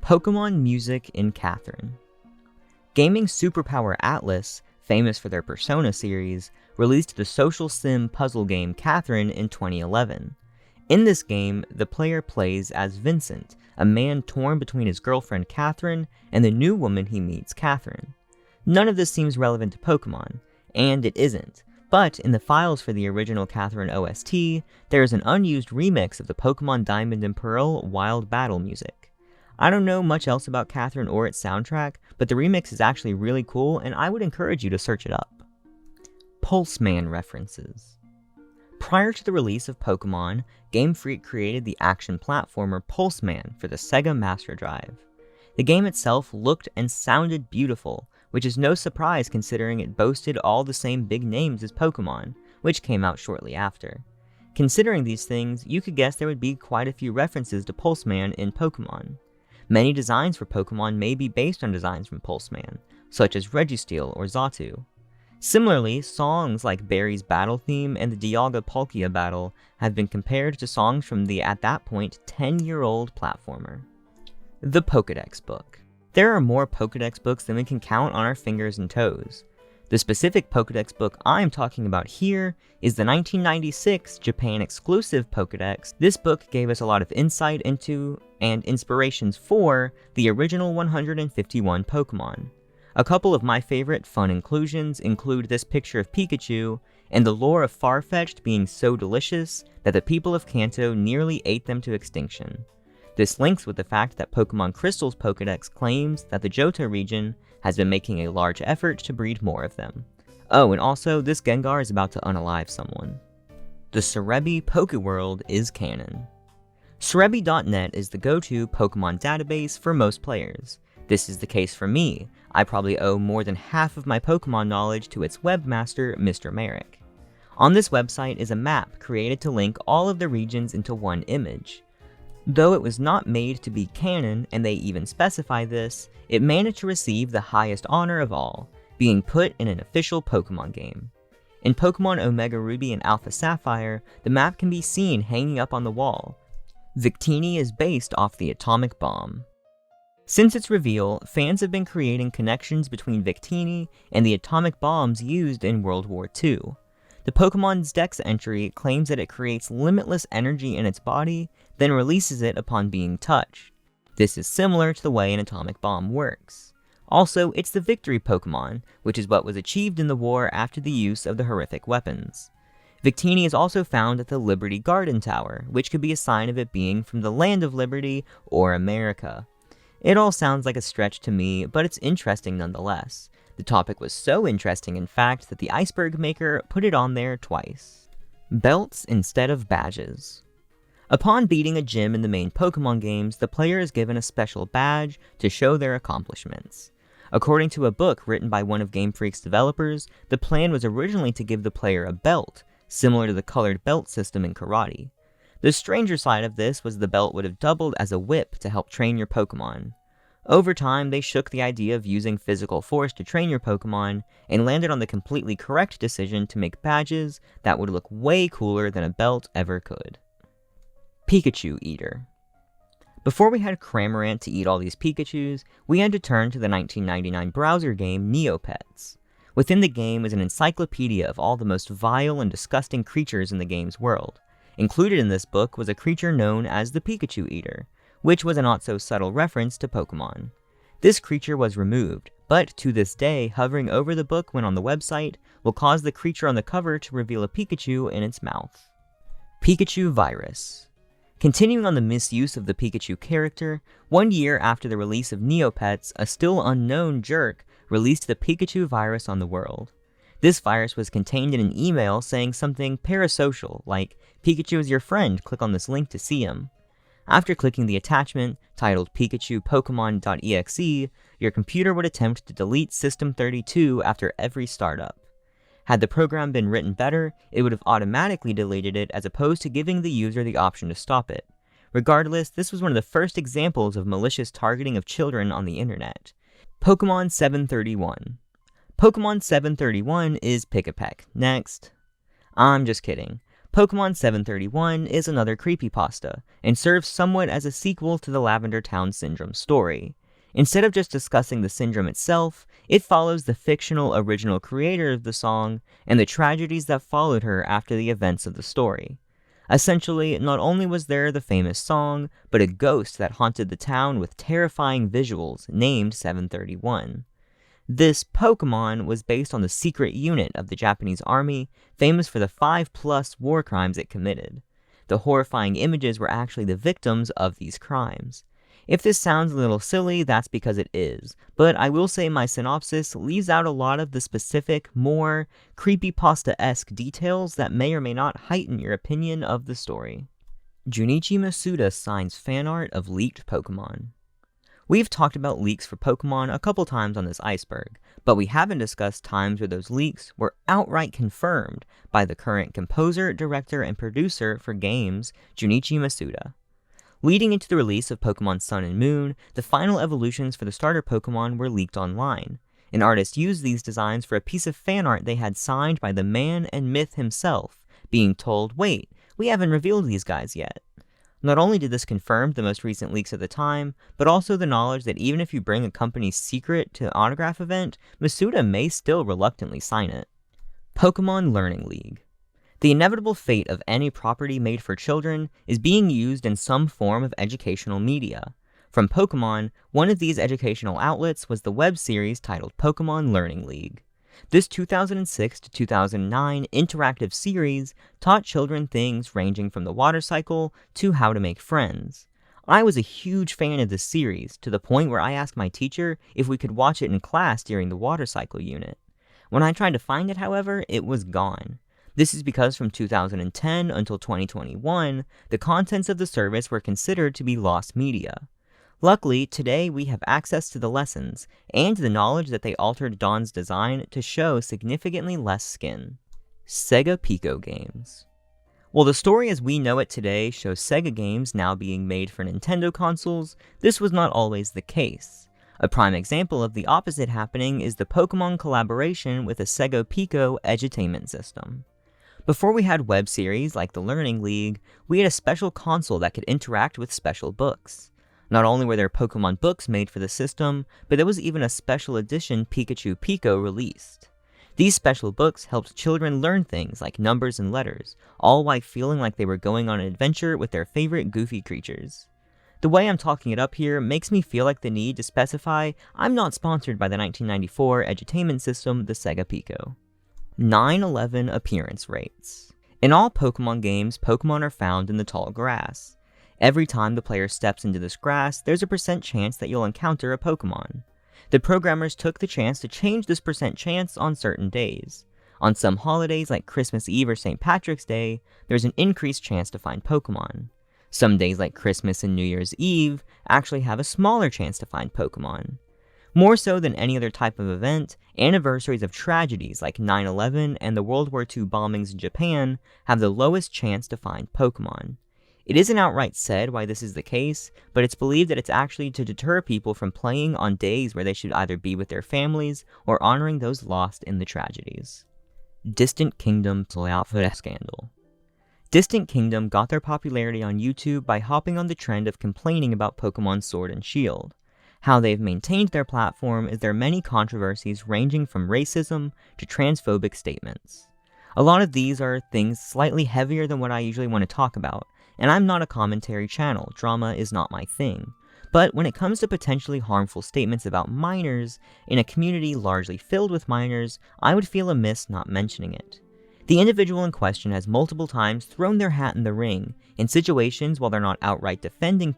Pokemon music in Catherine. Gaming superpower Atlas, famous for their Persona series, released the social sim puzzle game Catherine in 2011. In this game, the player plays as Vincent, a man torn between his girlfriend Catherine and the new woman he meets, Catherine. None of this seems relevant to Pokemon, and it isn't. But in the files for the original Catherine OST, there is an unused remix of the Pokemon Diamond and Pearl Wild Battle music. I don't know much else about Catherine or its soundtrack, but the remix is actually really cool and I would encourage you to search it up. Pulseman references. Prior to the release of Pokemon, Game Freak created the action platformer Pulseman for the Sega Master Drive. The game itself looked and sounded beautiful, which is no surprise considering it boasted all the same big names as Pokemon, which came out shortly after. Considering these things, you could guess there would be quite a few references to Pulseman in Pokemon. Many designs for Pokemon may be based on designs from Pulseman, such as Registeel or Xatu. Similarly, songs like Barry's battle theme and the Dialga Palkia battle have been compared to songs from the, at that point, 10-year-old platformer. The Pokédex book. There are more Pokédex books than we can count on our fingers and toes. The specific Pokédex book I'm talking about here is the 1996 Japan-exclusive Pokédex. This book gave us a lot of insight into, and inspirations for, the original 151 Pokémon. A couple of my favorite fun inclusions include this picture of Pikachu, and the lore of Farfetch'd being so delicious that the people of Kanto nearly ate them to extinction. This links with the fact that Pokemon Crystal's Pokédex claims that the Johto region has been making a large effort to breed more of them. Oh, and also, this Gengar is about to unalive someone. The Serebii Pokeworld is canon. Serebii.net is the go-to Pokemon database for most players. This is the case for me. I probably owe more than half of my Pokemon knowledge to its webmaster, Mr. Merrick. On this website is a map created to link all of the regions into one image. Though it was not made to be canon, and they even specify this, it managed to receive the highest honor of all, being put in an official Pokemon game. In Pokemon Omega Ruby and Alpha Sapphire, the map can be seen hanging up on the wall. Victini is based off the atomic bomb. Since its reveal, fans have been creating connections between Victini and the atomic bombs used in World War II. The Pokemon's Dex entry claims that it creates limitless energy in its body, then releases it upon being touched. This is similar to the way an atomic bomb works. Also, it's the victory Pokemon, which is what was achieved in the war after the use of the horrific weapons. Victini is also found at the Liberty Garden Tower, which could be a sign of it being from the Land of Liberty or America. It all sounds like a stretch to me, but it's interesting nonetheless. The topic was so interesting, in fact, that the Iceberg maker put it on there twice. Belts instead of badges. Upon beating a gym in the main Pokemon games, the player is given a special badge to show their accomplishments. According to a book written by one of Game Freak's developers, the plan was originally to give the player a belt, similar to the colored belt system in karate. The stranger side of this was the belt would have doubled as a whip to help train your Pokemon. Over time, they shook the idea of using physical force to train your Pokemon, and landed on the completely correct decision to make badges that would look way cooler than a belt ever could. Pikachu Eater. Before we had Cramorant to eat all these Pikachus, we had to turn to the 1999 browser game Neopets. Within the game is an encyclopedia of all the most vile and disgusting creatures in the game's world. Included in this book was a creature known as the Pikachu Eater, which was a not-so-subtle reference to Pokemon. This creature was removed, but to this day, hovering over the book when on the website will cause the creature on the cover to reveal a Pikachu in its mouth. Pikachu Virus. Continuing on the misuse of the Pikachu character, 1 year after the release of Neopets, a still unknown jerk released the Pikachu virus on the world. This virus was contained in an email saying something parasocial, like, "Pikachu is your friend, click on this link to see him." After clicking the attachment, titled PikachuPokemon.exe, your computer would attempt to delete System32 after every startup. Had the program been written better, it would have automatically deleted it as opposed to giving the user the option to stop it. Regardless, this was one of the first examples of malicious targeting of children on the internet. Pokemon 731. Pokemon 731 is Pick-a-Peck. Next. I'm just kidding. Pokemon 731 is another creepypasta, and serves somewhat as a sequel to the Lavender Town Syndrome story. Instead of just discussing the syndrome itself, it follows the fictional original creator of the song and the tragedies that followed her after the events of the story. Essentially, not only was there the famous song, but a ghost that haunted the town with terrifying visuals named 731. This Pokemon was based on the secret unit of the Japanese army, famous for the 5+ war crimes it committed. The horrifying images were actually the victims of these crimes. If this sounds a little silly, that's because it is, but I will say my synopsis leaves out a lot of the specific, more creepypasta-esque details that may or may not heighten your opinion of the story. Junichi Masuda signs fan art of leaked Pokemon. We've talked about leaks for Pokemon a couple times on this Iceberg, but we haven't discussed times where those leaks were outright confirmed by the current composer, director, and producer for games, Junichi Masuda. Leading into the release of Pokemon Sun and Moon, the final evolutions for the starter Pokemon were leaked online. An artist used these designs for a piece of fan art they had signed by the man and myth himself, being told, "Wait, we haven't revealed these guys yet." Not only did this confirm the most recent leaks at the time, but also the knowledge that even if you bring a company's secret to an autograph event, Masuda may still reluctantly sign it. Pokemon Learning League. The inevitable fate of any property made for children is being used in some form of educational media. From Pokemon, one of these educational outlets was the web series titled Pokemon Learning League. This 2006 to 2009 interactive series taught children things ranging from the water cycle to how to make friends. I was a huge fan of this series, to the point where I asked my teacher if we could watch it in class during the water cycle unit. When I tried to find it, however, it was gone. This is because from 2010 until 2021, the contents of the service were considered to be lost media. Luckily, today we have access to the lessons, and the knowledge that they altered Dawn's design to show significantly less skin. Sega Pico games. While the story as we know it today shows Sega games now being made for Nintendo consoles, this was not always the case. A prime example of the opposite happening is the Pokémon collaboration with a Sega Pico edutainment system. Before we had web series like the Learning League, we had a special console that could interact with special books. Not only were there Pokemon books made for the system, but there was even a special edition Pikachu Pico released. These special books helped children learn things like numbers and letters, all while feeling like they were going on an adventure with their favorite goofy creatures. The way I'm talking it up here makes me feel like the need to specify I'm not sponsored by the 1994 edutainment system, the Sega Pico. 9/11 appearance rates. In all Pokemon games, Pokemon are found in the tall grass. Every time the player steps into this grass, there's a % chance that you'll encounter a Pokemon. The programmers took the chance to change this % chance on certain days. On some holidays like Christmas Eve or St. Patrick's Day, there's an increased chance to find Pokemon. Some days like Christmas and New Year's Eve actually have a smaller chance to find Pokemon. More so than any other type of event, anniversaries of tragedies like 9/11 and the World War II bombings in Japan have the lowest chance to find Pokemon. It isn't outright said why this is the case, but it's believed that it's actually to deter people from playing on days where they should either be with their families or honoring those lost in the tragedies. Distant Kingdom scandal. Distant Kingdom got their popularity on YouTube by hopping on the trend of complaining about Pokemon Sword and Shield. How they've maintained their platform is their many controversies ranging from racism to transphobic statements. A lot of these are things slightly heavier than what I usually want to talk about, and I'm not a commentary channel, drama is not my thing. But when it comes to potentially harmful statements about minors, in a community largely filled with minors, I would feel amiss not mentioning it. The individual in question has multiple times thrown their hat in the ring. In situations while they're not outright defending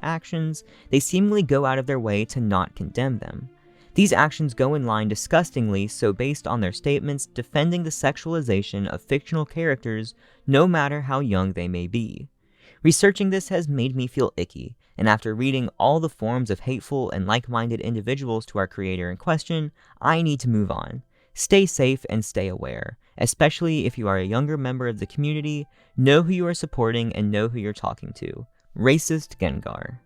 actions, they seemingly go out of their way to not condemn them. These actions go in line disgustingly so based on their statements defending the sexualization of fictional characters no matter how young they may be. Researching this has made me feel icky, and after reading all the forms of hateful and like-minded individuals to our creator in question, I need to move on. Stay safe and stay aware, especially if you are a younger member of the community. Know who you are supporting and know who you're talking to. Racist Gengar.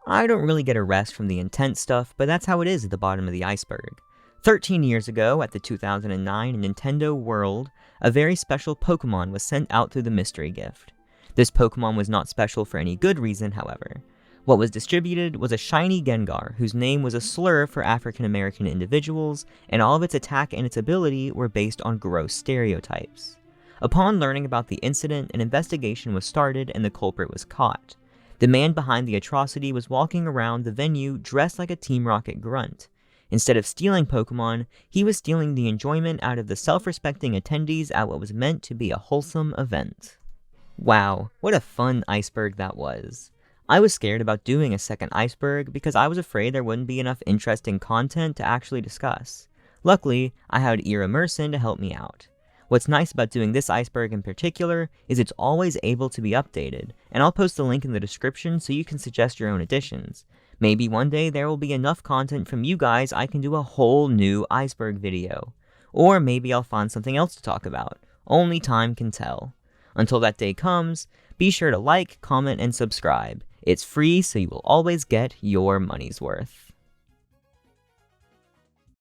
I don't really get a rest from the intent stuff, but that's how it is at the bottom of the iceberg. 13 years ago, at the 2009 Nintendo World, a very special Pokémon was sent out through the mystery gift. This Pokémon was not special for any good reason, however. What was distributed was a shiny Gengar, whose name was a slur for African American individuals, and all of its attack and its ability were based on gross stereotypes. Upon learning about the incident, an investigation was started and the culprit was caught. The man behind the atrocity was walking around the venue dressed like a Team Rocket grunt. Instead of stealing Pokémon, he was stealing the enjoyment out of the self-respecting attendees at what was meant to be a wholesome event. Wow, what a fun iceberg that was. I was scared about doing a second iceberg because I was afraid there wouldn't be enough interesting content to actually discuss. Luckily, I had Ira Merson to help me out. What's nice about doing this iceberg in particular is it's always able to be updated, and I'll post the link in the description so you can suggest your own additions. Maybe one day there will be enough content from you guys I can do a whole new iceberg video. Or maybe I'll find something else to talk about. Only time can tell. Until that day comes, be sure to like, comment, and subscribe. It's free, so you will always get your money's worth.